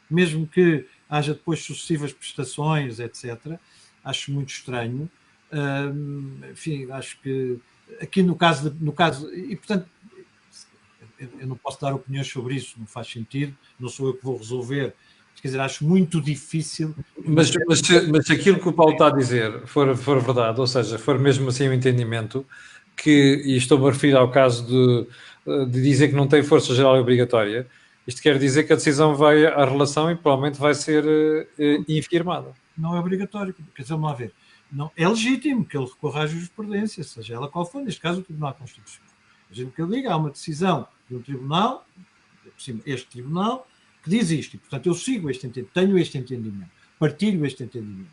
mesmo que haja depois sucessivas prestações, etc. Acho muito estranho. Enfim, acho que aqui no caso, e portanto, eu não posso dar opiniões sobre isso, não faz sentido, não sou eu que vou resolver. Quer dizer, acho muito difícil. Mas se aquilo que o Paulo está a dizer for verdade, ou seja, for mesmo assim um entendimento, e estou-me a referir ao caso de dizer que não tem força geral e obrigatória, isto quer dizer que a decisão vai à relação e provavelmente vai ser infirmada. Não é obrigatório, quer dizer, vamos lá ver. Não, é legítimo que ele recorra à jurisprudência, seja ela qual for, neste caso o Tribunal Constitucional. Imagino que ele diga, há uma decisão de um tribunal, este tribunal, que diz isto, e portanto eu sigo este entendimento, tenho este entendimento, partilho este entendimento,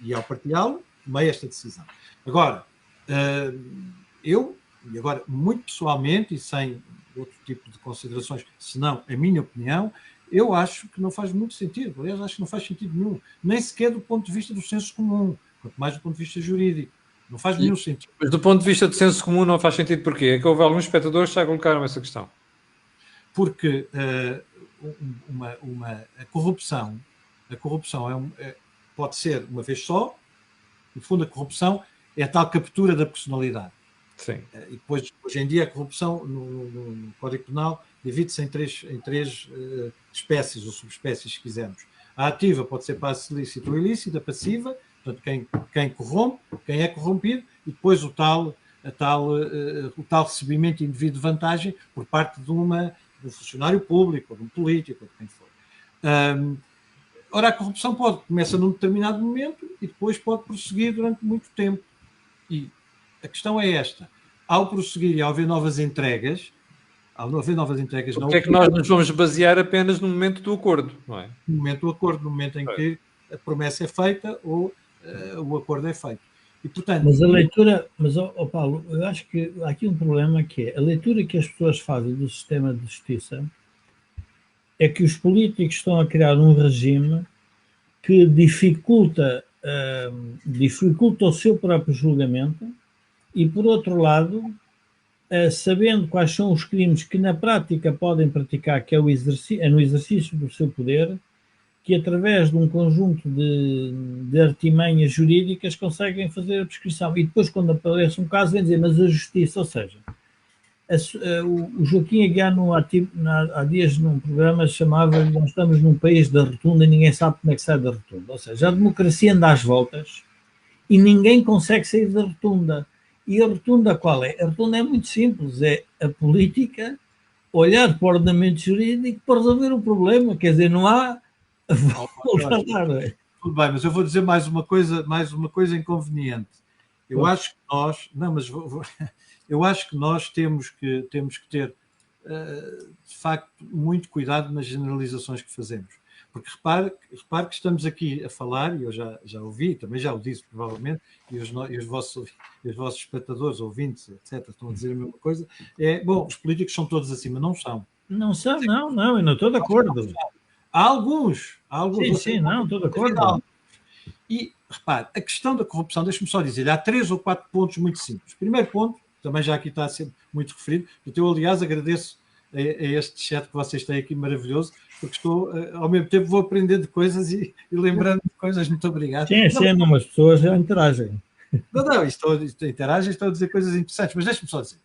e ao partilhá-lo, tomei esta decisão. Agora, eu, e agora muito pessoalmente, e sem outro tipo de considerações, senão a minha opinião, eu acho que não faz muito sentido, aliás, acho que não faz sentido nenhum, nem sequer do ponto de vista do senso comum, quanto mais do ponto de vista jurídico. Não faz nenhum sentido. Mas do ponto de vista do senso comum não faz sentido porquê? É que houve alguns espectadores que já colocaram essa questão. Porque a corrupção pode ser uma vez só, no fundo a corrupção é a tal captura da personalidade. Sim. E depois, hoje em dia, a corrupção no Código Penal divide-se em três espécies ou subespécies, se quisermos. A ativa pode ser passe lícita ou ilícita, a passiva, portanto, quem corrompe, quem é corrompido, e depois o tal recebimento indevido de vantagem por parte de um funcionário público, ou de um político, ou de quem for. Ora, a corrupção começa num determinado momento e depois pode prosseguir durante muito tempo. E a questão é esta. Ao prosseguir e ao haver novas entregas, o que é que nós nos vamos basear apenas no momento do acordo, não é? No momento do acordo, no momento em que a promessa é feita ou o acordo é feito. E, portanto, mas a leitura, Paulo, eu acho que há aqui um problema que é a leitura que as pessoas fazem do sistema de justiça é que os políticos estão a criar um regime que dificulta o seu próprio julgamento e, por outro lado, sabendo quais são os crimes que na prática podem praticar, que é no exercício do seu poder, que através de um conjunto de artimanhas jurídicas conseguem fazer a prescrição. E depois, quando aparece um caso, vem dizer, mas a justiça, ou seja, o Joaquim Aguiar há dias num programa chamava nós estamos num país da rotunda e ninguém sabe como é que sai da rotunda. Ou seja, a democracia anda às voltas e ninguém consegue sair da rotunda. E a rotunda qual é? A rotunda é muito simples, é a política olhar para o ordenamento jurídico para resolver o problema, quer dizer, não há tudo bem, mas eu vou dizer mais uma coisa inconveniente. Eu acho que nós, eu acho que nós temos que ter, de facto, muito cuidado nas generalizações que fazemos. Porque repare que estamos aqui a falar, e eu já ouvi, também já o disse provavelmente, e os vossos espectadores, ouvintes, etc., estão a dizer a mesma coisa, bom, os políticos são todos acima, não são. Não são, não, eu não estou de acordo. Há alguns. Sim, não, estou de acordo. E, repare, a questão da corrupção, deixe-me só dizer, há 3 ou 4 pontos muito simples. Primeiro ponto, também já aqui está a ser muito referido, eu, aliás, agradeço a este chat que vocês têm aqui maravilhoso, porque estou, ao mesmo tempo, vou aprendendo coisas e lembrando de coisas. Muito obrigado. Sim, as pessoas já interagem. Não, estou a dizer coisas interessantes, mas deixe-me só dizer.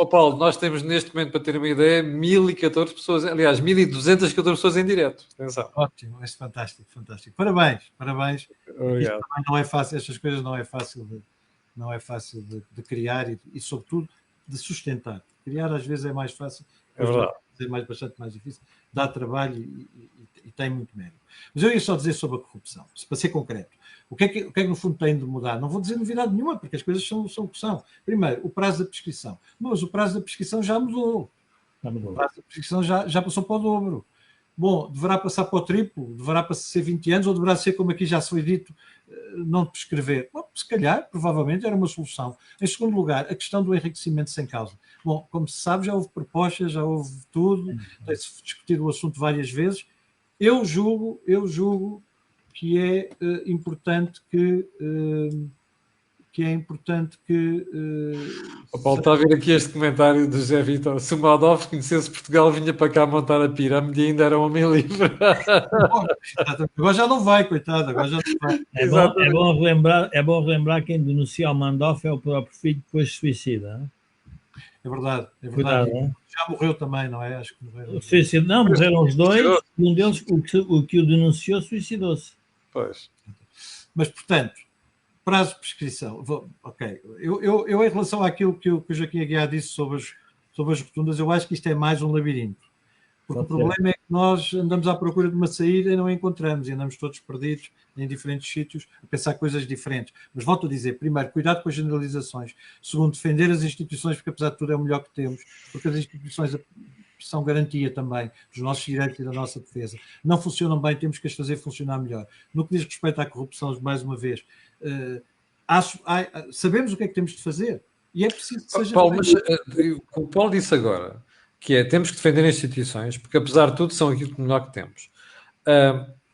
Paulo, nós temos neste momento, para ter uma ideia, 1014 pessoas, aliás, 1214 pessoas em direto. Atenção. Ótimo, é fantástico. Parabéns. Obrigado. Não é fácil, estas coisas não é fácil de criar e, sobretudo, de sustentar. Criar às vezes é mais fácil, é verdade. É bastante mais difícil, dá trabalho e tem muito mérito. Mas eu ia só dizer sobre a corrupção, para ser concreto. O que é que no fundo tem de mudar? Não vou dizer novidade nenhuma, porque as coisas são o que são. Primeiro, o prazo da prescrição. Mas o prazo da prescrição já mudou. O prazo da prescrição já passou para o dobro. Bom, deverá passar para o triplo? Deverá passar a ser 20 anos? Ou deverá ser, como aqui já foi dito, não prescrever? Bom, se calhar, provavelmente, era uma solução. Em segundo lugar, a questão do enriquecimento sem causa. Bom, como se sabe, já houve propostas, já houve tudo, tem-se discutido o assunto várias vezes. Eu julgo que é importante que Paulo, está a ver aqui este comentário do José Vitor. Se o Madoff conhecesse Portugal, vinha para cá montar a pirâmide e ainda era um homem livre. Agora já não vai, coitado. Agora já não vai. É bom relembrar que quem denuncia o Madoff é o próprio filho que depois se suicida. Não? É verdade. Cuidado, já morreu também, não é? Acho que morreram. Não, morreram os dois. Um deles, o que o denunciou, suicidou-se. Pois. Mas, portanto, prazo de prescrição. Ok. Eu, em relação àquilo que o Joaquim Aguiar disse sobre as rotundas, eu acho que isto é mais um labirinto. Porque o problema é que nós andamos à procura de uma saída e não a encontramos, e andamos todos perdidos em diferentes sítios a pensar coisas diferentes. Mas volto a dizer, primeiro, cuidado com as generalizações. Segundo, defender as instituições, porque apesar de tudo é o melhor que temos, porque as instituições são garantia também dos nossos direitos e da nossa defesa. Não funcionam bem, temos que as fazer funcionar melhor. No que diz respeito à corrupção, mais uma vez, sabemos o que é que temos de fazer e é preciso que seja Paulo, mas o Paulo disse agora que temos que defender instituições, porque apesar de tudo são aquilo que melhor que temos.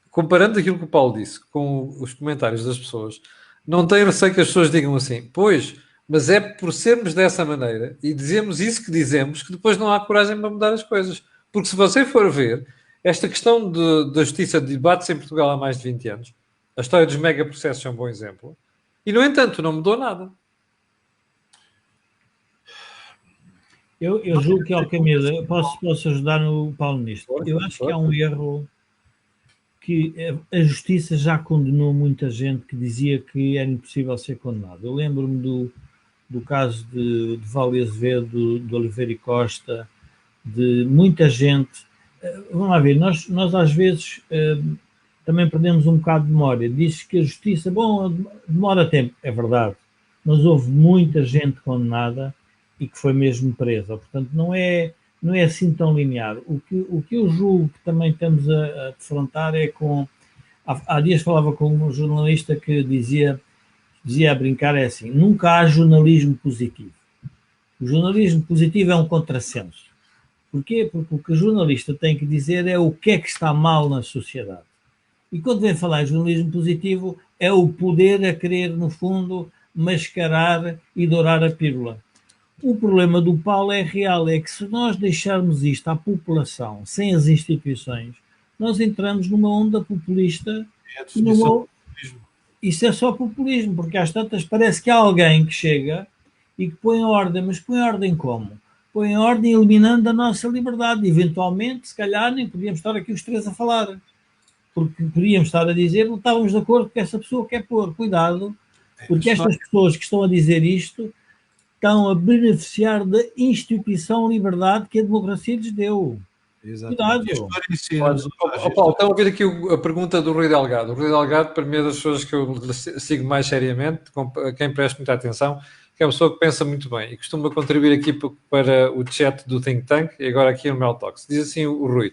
Comparando aquilo que o Paulo disse com os comentários das pessoas, não tenho receio que as pessoas digam assim, pois, mas é por sermos dessa maneira e dizemos isso que dizemos que depois não há coragem para mudar as coisas. Porque se você for ver, esta questão da justiça de debates em Portugal há mais de 20 anos, a história dos megaprocessos é um bom exemplo, e no entanto não mudou nada. Eu julgo que, Alcamila, posso ajudar no Paulo nisto. Eu acho que há um erro que a justiça já condenou muita gente que dizia que era impossível ser condenado. Eu lembro-me do caso de Vale Azevedo, de Oliveira e Costa, de muita gente. Vamos lá ver, nós às vezes também perdemos um bocado de memória. Diz que a justiça, bom, demora tempo. É verdade, mas houve muita gente condenada e que foi mesmo presa. Portanto, não é assim tão linear. O que eu julgo que também estamos a defrontar é com... Há dias falava com um jornalista que dizia a brincar, é assim, nunca há jornalismo positivo. O jornalismo positivo é um contrassenso. Porquê? Porque o que o jornalista tem que dizer é o que é que está mal na sociedade. E quando vem falar em jornalismo positivo, é o poder a querer, no fundo, mascarar e dourar a pílula. O problema do Paulo é real, é que se nós deixarmos isto à população, sem as instituições, nós entramos numa onda populista. É a definição do populismo. Isso é só populismo, porque às tantas parece que há alguém que chega e que põe ordem, mas põe ordem como? Põe ordem eliminando a nossa liberdade. Eventualmente, se calhar, nem podíamos estar aqui os três a falar, porque podíamos estar a dizer, não estávamos de acordo com essa pessoa quer pôr. Cuidado, porque estas pessoas que estão a dizer isto estão a beneficiar da instituição liberdade que a democracia lhes deu. Exatamente. Cuidado. Paulo, estão a ouvir aqui a pergunta do Rui Delgado. O Rui Delgado, para mim, é das pessoas que eu sigo mais seriamente, a quem presto muita atenção, que é uma pessoa que pensa muito bem e costuma contribuir aqui para o chat do Think Tank e agora aqui no Mel Talks. Diz assim o Rui: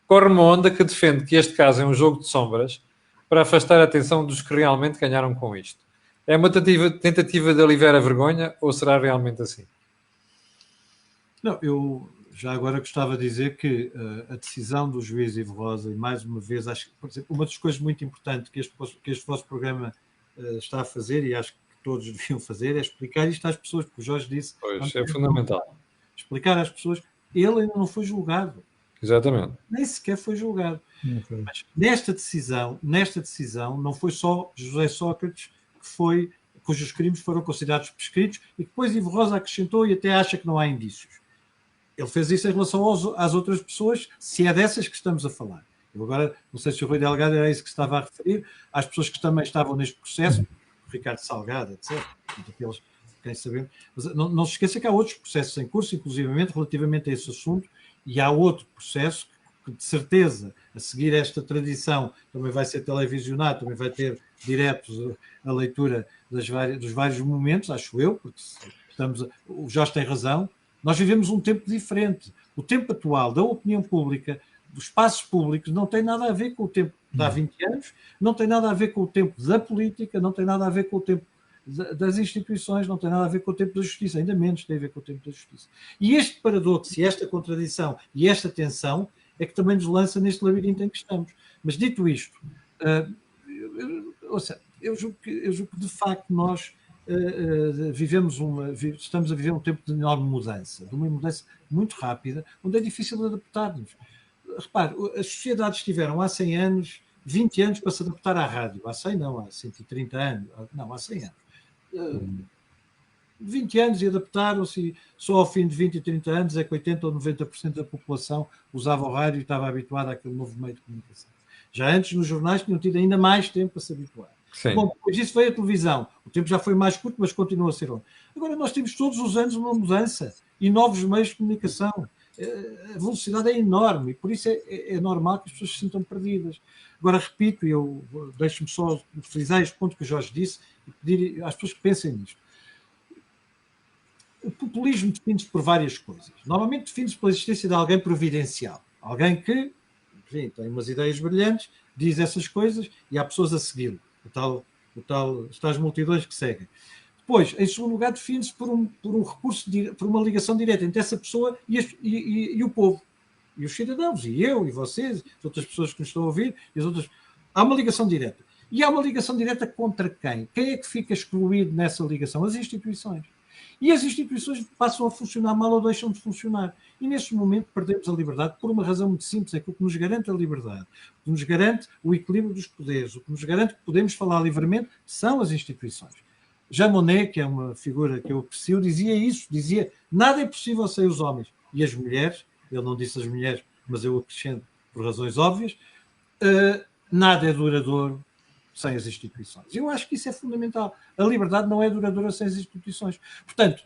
corre uma onda que defende que este caso é um jogo de sombras para afastar a atenção dos que realmente ganharam com isto. É uma tentativa de aliviar a vergonha ou será realmente assim? Não, eu já agora gostava de dizer que a decisão do juiz Ivo Rosa, e mais uma vez, acho que, por exemplo, uma das coisas muito importantes que este vosso programa está a fazer, e acho que todos deviam fazer, é explicar isto às pessoas, porque o Jorge disse... Pois, é fundamental. Explicar às pessoas, ele ainda não foi julgado. Exatamente. Nem sequer foi julgado. Mas nesta decisão não foi só José Sócrates cujos crimes foram considerados prescritos e depois Ivo Rosa acrescentou e até acha que não há indícios. Ele fez isso em relação às outras pessoas, se é dessas que estamos a falar. Eu agora, não sei se o Rui Delgado era isso que estava a referir, às pessoas que também estavam neste processo, Ricardo Salgado, etc. Aqueles, quem sabemos. Mas não se esqueça que há outros processos em curso, inclusivamente relativamente a esse assunto, e há outro processo que, de certeza, a seguir esta tradição, também vai ser televisionado, também vai ter diretos a leitura dos vários momentos, acho eu, porque o Jorge tem razão. Nós vivemos um tempo diferente. O tempo atual da opinião pública, dos espaços públicos, não tem nada a ver com o tempo de há 20 anos, não tem nada a ver com o tempo da política, não tem nada a ver com o tempo das instituições, não tem nada a ver com o tempo da justiça, ainda menos tem a ver com o tempo da justiça. E este paradoxo, e esta contradição, e esta tensão, é que também nos lança neste labirinto em que estamos. Mas dito isto, eu julgo que de facto nós estamos a viver um tempo de enorme mudança, de uma mudança muito rápida, onde é difícil adaptar-nos. Repare, as sociedades tiveram há 100 anos, 20 anos para se adaptar à rádio. Há 100 não, há 130 anos. Não, há 100 anos. 20 anos e adaptaram-se, só ao fim de 20 e 30 anos é que 80% ou 90% da população usava o rádio e estava habituada àquele novo meio de comunicação. Já antes, nos jornais, tinham tido ainda mais tempo para se habituar. Sim. Bom, depois disso veio a televisão. O tempo já foi mais curto, mas continua a ser longo. Agora, nós temos todos os anos uma mudança e novos meios de comunicação. A velocidade é enorme e por isso é normal que as pessoas se sintam perdidas. Agora, repito, eu deixo-me só frisar este ponto que o Jorge disse e pedir às pessoas que pensem nisto. O populismo define-se por várias coisas. Normalmente define-se pela existência de alguém providencial. Alguém que, enfim, tem umas ideias brilhantes, diz essas coisas e há pessoas a segui-lo. As multidões que seguem. Depois, em segundo lugar, define-se por um recurso, por uma ligação direta entre essa pessoa e o povo. E os cidadãos, e eu, e vocês, as outras pessoas que nos estão a ouvir, e as outras. Há uma ligação direta. E há uma ligação direta contra quem? Quem é que fica excluído nessa ligação? As instituições. E as instituições passam a funcionar mal ou deixam de funcionar. E neste momento perdemos a liberdade por uma razão muito simples, é que o que nos garante a liberdade, o que nos garante o equilíbrio dos poderes, o que nos garante que podemos falar livremente são as instituições. Jean Monnet, que é uma figura que eu aprecio, dizia isso, dizia nada é possível sem os homens. E as mulheres, ele não disse as mulheres, mas eu acrescento por razões óbvias, nada é duradouro sem as instituições. Eu acho que isso é fundamental. A liberdade não é duradoura sem as instituições. Portanto,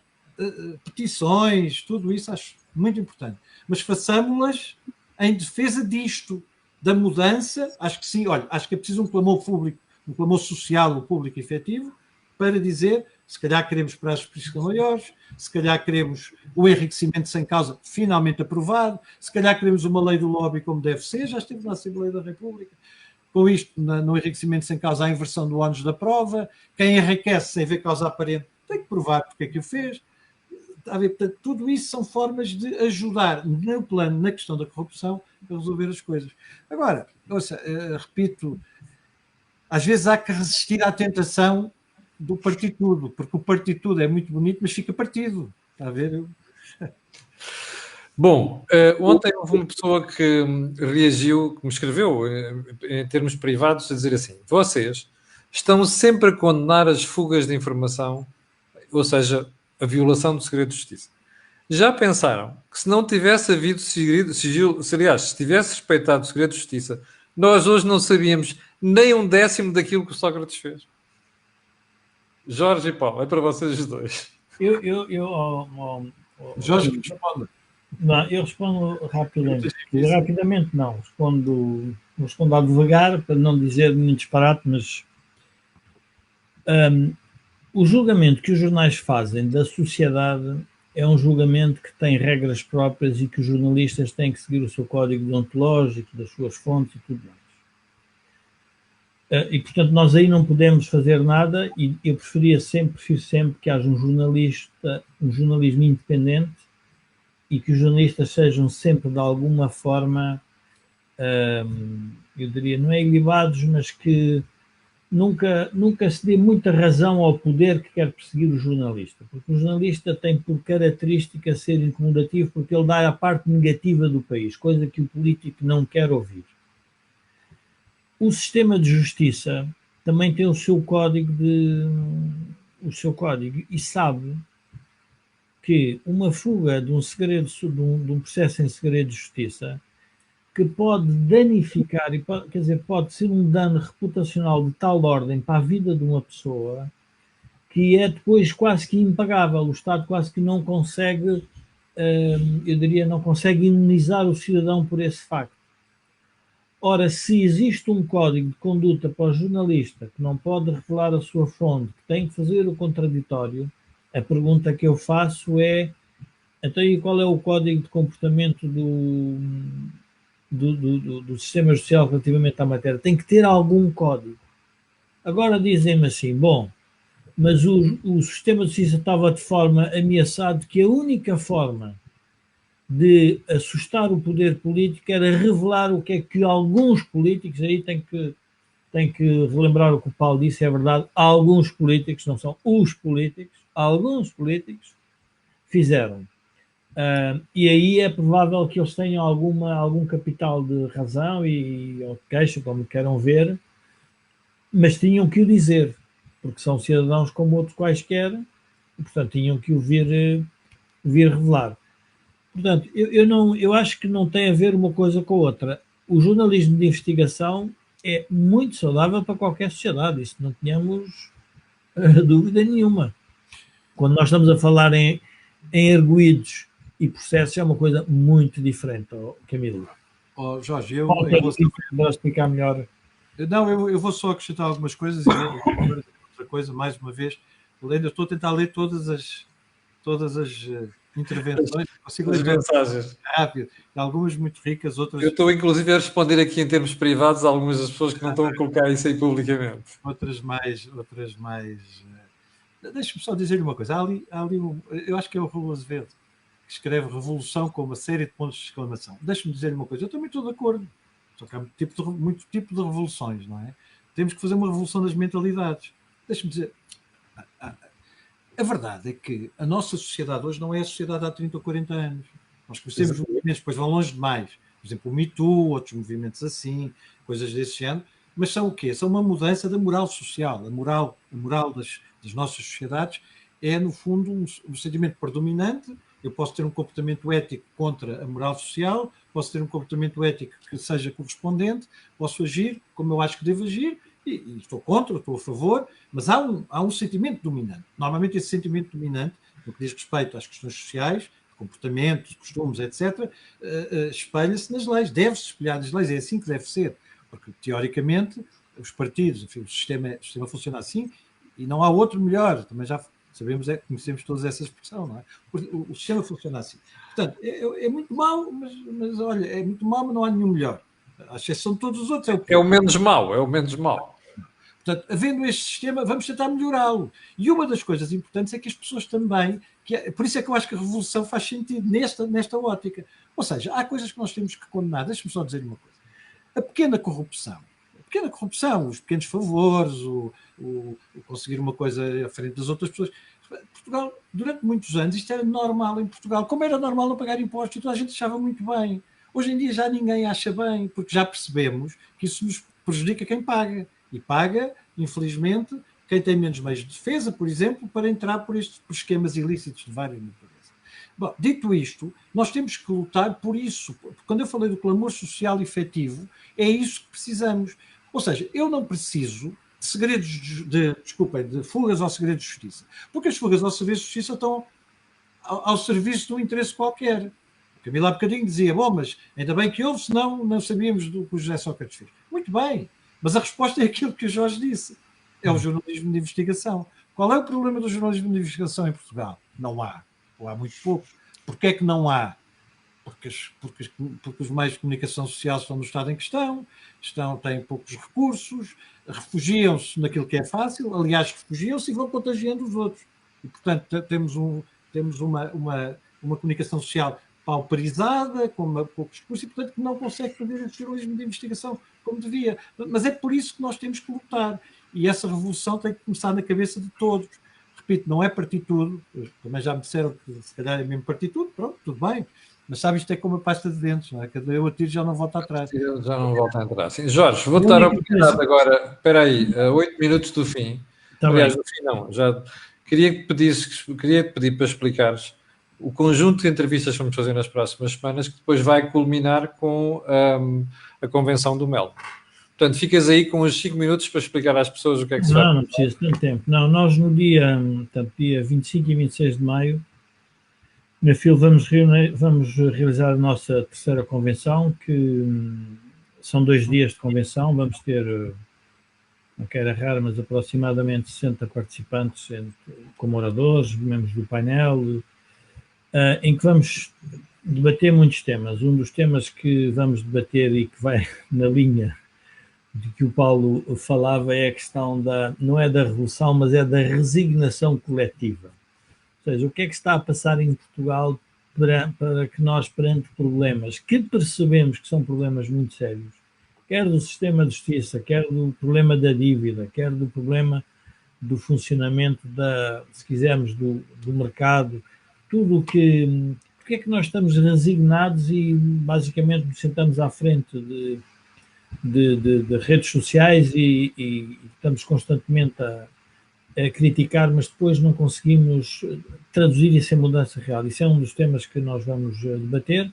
petições, tudo isso acho muito importante. Mas façamos-las em defesa disto. da mudança, acho que sim, olha, acho que é preciso um clamor público, um clamor social, um público efetivo, para dizer, se calhar queremos prazos fiscais maiores, se calhar queremos o enriquecimento sem causa finalmente aprovado, se calhar queremos uma lei do lobby como deve ser, já esteve na Assembleia da República, com isto, no enriquecimento sem causa, a inversão do ónus da prova, quem enriquece sem ver causa aparente tem que provar porque é que o fez. Portanto, tudo isso são formas de ajudar no plano, na questão da corrupção, a resolver as coisas. Agora, ouça, repito, às vezes há que resistir à tentação do partitudo, porque o partitudo é muito bonito, mas fica partido. Está a ver? Bom, ontem houve uma pessoa que reagiu, que me escreveu em termos privados, a dizer assim: vocês estão sempre a condenar as fugas de informação, ou seja, a violação do segredo de justiça. Já pensaram que se não tivesse havido sigilo, aliás, se tivesse respeitado o segredo de justiça, nós hoje não sabíamos nem 1/10 daquilo que o Sócrates fez? Jorge e Paulo, é para vocês os dois. Jorge, que responda. Não, eu respondo rapidamente. Rapidamente não, respondo a devagar, para não dizer nenhum disparate, mas o julgamento que os jornais fazem da sociedade é um julgamento que tem regras próprias e que os jornalistas têm que seguir o seu código deontológico, das suas fontes e tudo mais. E, portanto, nós aí não podemos fazer nada e eu prefiro sempre que haja um jornalismo independente e que os jornalistas sejam sempre, de alguma forma, eu diria, não é ilibados, mas que nunca se dê muita razão ao poder que quer perseguir o jornalista, porque o jornalista tem por característica ser incomodativo, porque ele dá a parte negativa do país, coisa que o político não quer ouvir. O sistema de justiça também tem o seu código e sabe que uma fuga de um processo em segredo de justiça que pode danificar, pode ser um dano reputacional de tal ordem para a vida de uma pessoa que é depois quase que impagável. O Estado quase que não consegue, não consegue imunizar o cidadão por esse facto. Ora, se existe um código de conduta para o jornalista que não pode revelar a sua fonte, que tem que fazer o contraditório, a pergunta que eu faço é: então, e qual é o código de comportamento do sistema judicial relativamente à matéria? Tem que ter algum código. Agora dizem-me assim: bom, mas o sistema de justiça estava de forma ameaçado que a única forma de assustar o poder político era revelar o que é que alguns políticos, aí tem que relembrar o que o Paulo disse, é verdade, alguns políticos, não são os políticos, alguns políticos fizeram. E aí é provável que eles tenham algum capital de razão ou de queixa, como queiram ver, mas tinham que o dizer, porque são cidadãos como outros quaisquer, e, portanto, tinham que o vir revelar. Portanto, eu acho que não tem a ver uma coisa com a outra. O jornalismo de investigação é muito saudável para qualquer sociedade, isso não tínhamos dúvida nenhuma. Quando nós estamos a falar em arguídos e processos, é uma coisa muito diferente, Camilo. Jorge, eu vou explicar melhor. Não, eu vou só acrescentar algumas coisas e outra coisa, mais uma vez. Eu estou a tentar ler todas as intervenções, consigo ler mensagens rápido, algumas muito ricas, outras... Eu estou inclusive a responder aqui em termos privados a algumas das pessoas que não estão a colocar isso aí publicamente. Outras mais... Deixa-me só dizer-lhe uma coisa. Há ali eu acho que é o Raul Azevedo, que escreve Revolução com uma série de pontos de exclamação. Deixa-me dizer-lhe uma coisa. Eu também estou de acordo. Só que há muito tipo de revoluções, não é? Temos que fazer uma revolução das mentalidades. Deixa-me dizer... A verdade é que a nossa sociedade hoje não é a sociedade há 30 ou 40 anos. Nós conhecemos movimentos, depois vão longe demais. Por exemplo, o Me Too, outros movimentos assim, coisas desse género. Mas são o quê? São uma mudança da moral social. A moral das nossas sociedades é, no fundo, um sentimento predominante. Eu posso ter um comportamento ético contra a moral social, posso ter um comportamento ético que seja correspondente, posso agir como eu acho que devo agir, e estou contra, estou a favor, mas há um sentimento dominante. Normalmente esse sentimento dominante, no que diz respeito às questões sociais, comportamento, de costumes, etc., espelha-se nas leis, deve-se espelhar nas leis, é assim que deve ser, porque teoricamente os partidos, enfim, o sistema funciona assim e não há outro melhor, também já sabemos, conhecemos todos essa expressão, não é? O sistema funciona assim. Portanto, é muito mau, mas olha, é muito mau, mas não há nenhum melhor. A exceção de todos os outros é o pior. É o menos mau, é o menos mau. Portanto, havendo este sistema, vamos tentar melhorá-lo. E uma das coisas importantes é que as pessoas também, por isso é que eu acho que a revolução faz sentido nesta ótica. Ou seja, há coisas que nós temos que condenar. Deixa-me só dizer uma coisa. A pequena corrupção, os pequenos favores, o conseguir uma coisa à frente das outras pessoas. Portugal, durante muitos anos, isto era normal em Portugal. Como era normal não pagar impostos, toda a gente achava muito bem. Hoje em dia já ninguém acha bem, porque já percebemos que isso nos prejudica quem paga. E paga, infelizmente, quem tem menos meios de defesa, por exemplo, para entrar por esquemas ilícitos de várias naturezas. Bom, dito isto, nós temos que lutar por isso. Quando eu falei do clamor social efetivo, é isso que precisamos. Ou seja, eu não preciso de segredos de fugas ao segredo de justiça, porque as fugas ao segredo de justiça estão ao serviço de um interesse qualquer. A Camila há bocadinho dizia, bom, mas ainda bem que houve, senão não sabíamos do que o José Sócrates fez. Muito bem, mas a resposta é aquilo que o Jorge disse, é o jornalismo de investigação. Qual é o problema do jornalismo de investigação em Portugal? Não há, ou há muito pouco. Porquê é que não há? Porque os meios de comunicação social estão no estado em que têm poucos recursos, refugiam-se naquilo que é fácil, aliás, refugiam-se e vão contagiando os outros. E, portanto, temos uma comunicação social pauperizada, com poucos recursos, e, portanto, que não consegue fazer esse jornalismo de investigação como devia. Mas é por isso que nós temos que lutar. E essa revolução tem que começar na cabeça de todos. Repito, não é partir tudo. Também já me disseram que se calhar é mesmo partir tudo. Pronto, tudo bem. Mas sabe, isto é como a pasta de dentes, não é? Cada eu atiro já não volta atrás. Já não volta a entrar. Sim. Jorge, vou-te dar a oportunidade agora. Espera aí, 8 minutos do fim. Tá Aliás, bem. do fim não. Já queria te pedir para explicares o conjunto de entrevistas que vamos fazer nas próximas semanas, que depois vai culminar com a convenção do MEL. Portanto, ficas aí com uns 5 minutos para explicar às pessoas o que é que se vai. Não preciso tanto tempo. Não, nós no dia 25 e 26 de maio, na FIL, vamos realizar a nossa terceira convenção, que são 2 dias de convenção. Vamos ter, não quero errar, mas aproximadamente 60 participantes, como oradores, membros do painel, em que vamos debater muitos temas. Um dos temas que vamos debater e que vai na linha de que o Paulo falava é a questão não é da revolução, mas é da resignação coletiva. Ou seja, o que é que está a passar em Portugal para que nós, perante problemas que percebemos que são problemas muito sérios, quer do sistema de justiça, quer do problema da dívida, quer do problema do funcionamento, se quisermos, do mercado, tudo o que... Porque é que nós estamos resignados e basicamente nos sentamos à frente de redes sociais e estamos constantemente a criticar, mas depois não conseguimos traduzir isso em mudança real. Isso é um dos temas que nós vamos debater.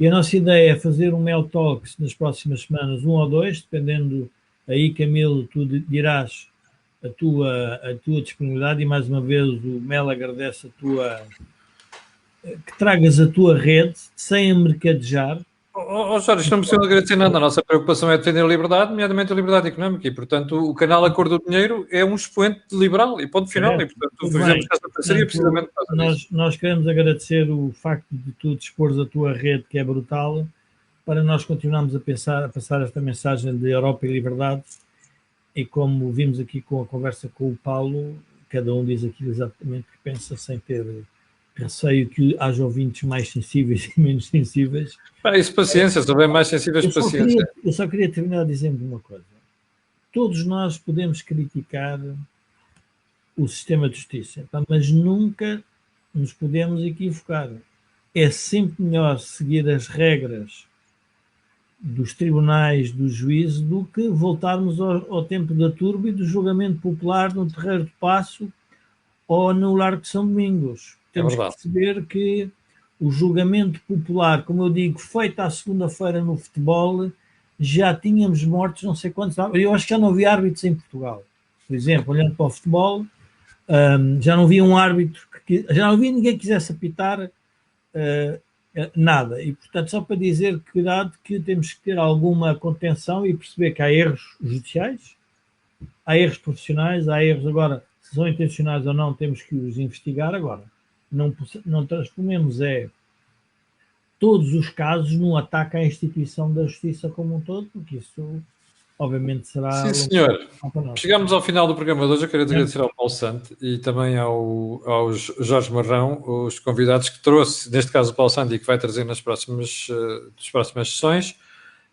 E a nossa ideia é fazer um MEL Talks nas próximas semanas, 1 ou 2, dependendo aí, Camilo, tu dirás a tua disponibilidade, e mais uma vez o MEL agradece que tragas a tua rede sem a mercadejar. Jorge, não precisamos agradecer nada. A nossa preocupação é defender a liberdade, nomeadamente a liberdade económica, e, portanto, o canal A Cor do Dinheiro é um expoente liberal, e ponto final, e, portanto, fizemos essa parceria precisamente por causa disso. Nós queremos agradecer o facto de tu dispores a tua rede, que é brutal, para nós continuarmos a passar esta mensagem de Europa e liberdade, e como vimos aqui com a conversa com o Paulo, cada um diz aquilo exatamente que pensa, sem ter receio que haja ouvintes mais sensíveis e menos sensíveis. Isso, paciência, sou bem mais sensíveis, paciência. Eu só queria terminar dizendo uma coisa. Todos nós podemos criticar o sistema de justiça, mas nunca nos podemos equivocar. É sempre melhor seguir as regras dos tribunais, dos juízes, do que voltarmos ao tempo da turba e do julgamento popular no Terreiro de Paço ou no Largo de São Domingos. Temos que perceber que o julgamento popular, como eu digo, feito à segunda-feira no futebol, já tínhamos mortos não sei quantos. Eu acho que já não havia árbitros em Portugal. Por exemplo, olhando para o futebol, já não havia um árbitro, já não havia ninguém que quisesse apitar nada. E, portanto, só para dizer que temos que ter alguma contenção e perceber que há erros judiciais, há erros profissionais, há erros agora, se são intencionais ou não, temos que os investigar agora. Não transformemos todos os casos num ataque à instituição da justiça como um todo, porque isso obviamente será... Sim, senhor. Chegamos ao final do programa de hoje. Eu quero agradecer ao Paulo Santo e também ao Jorge Marrão, os convidados que trouxe, neste caso o Paulo Santo, e que vai trazer nas próximas sessões.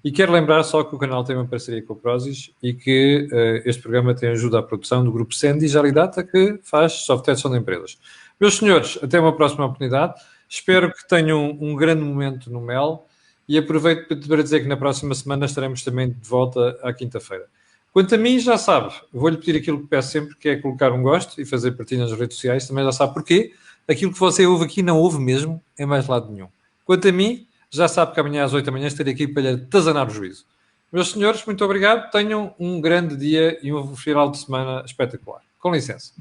E quero lembrar só que o canal tem uma parceria com o Prozis e que este programa tem ajuda à produção do grupo Sendi e Alidata, que faz software de gestão de empresas. Meus senhores, até uma próxima oportunidade. Espero que tenham um grande momento no MEL e aproveito para dizer que na próxima semana estaremos também de volta à quinta-feira. Quanto a mim, já sabe, vou-lhe pedir aquilo que peço sempre, que é colocar um gosto e fazer partilha nas redes sociais. Também já sabe porquê. Aquilo que você ouve aqui não ouve mesmo em mais lado nenhum. Quanto a mim, já sabe que amanhã às 8 da manhã estarei aqui para lhe atazanar o juízo. Meus senhores, muito obrigado. Tenham um grande dia e um final de semana espetacular. Com licença.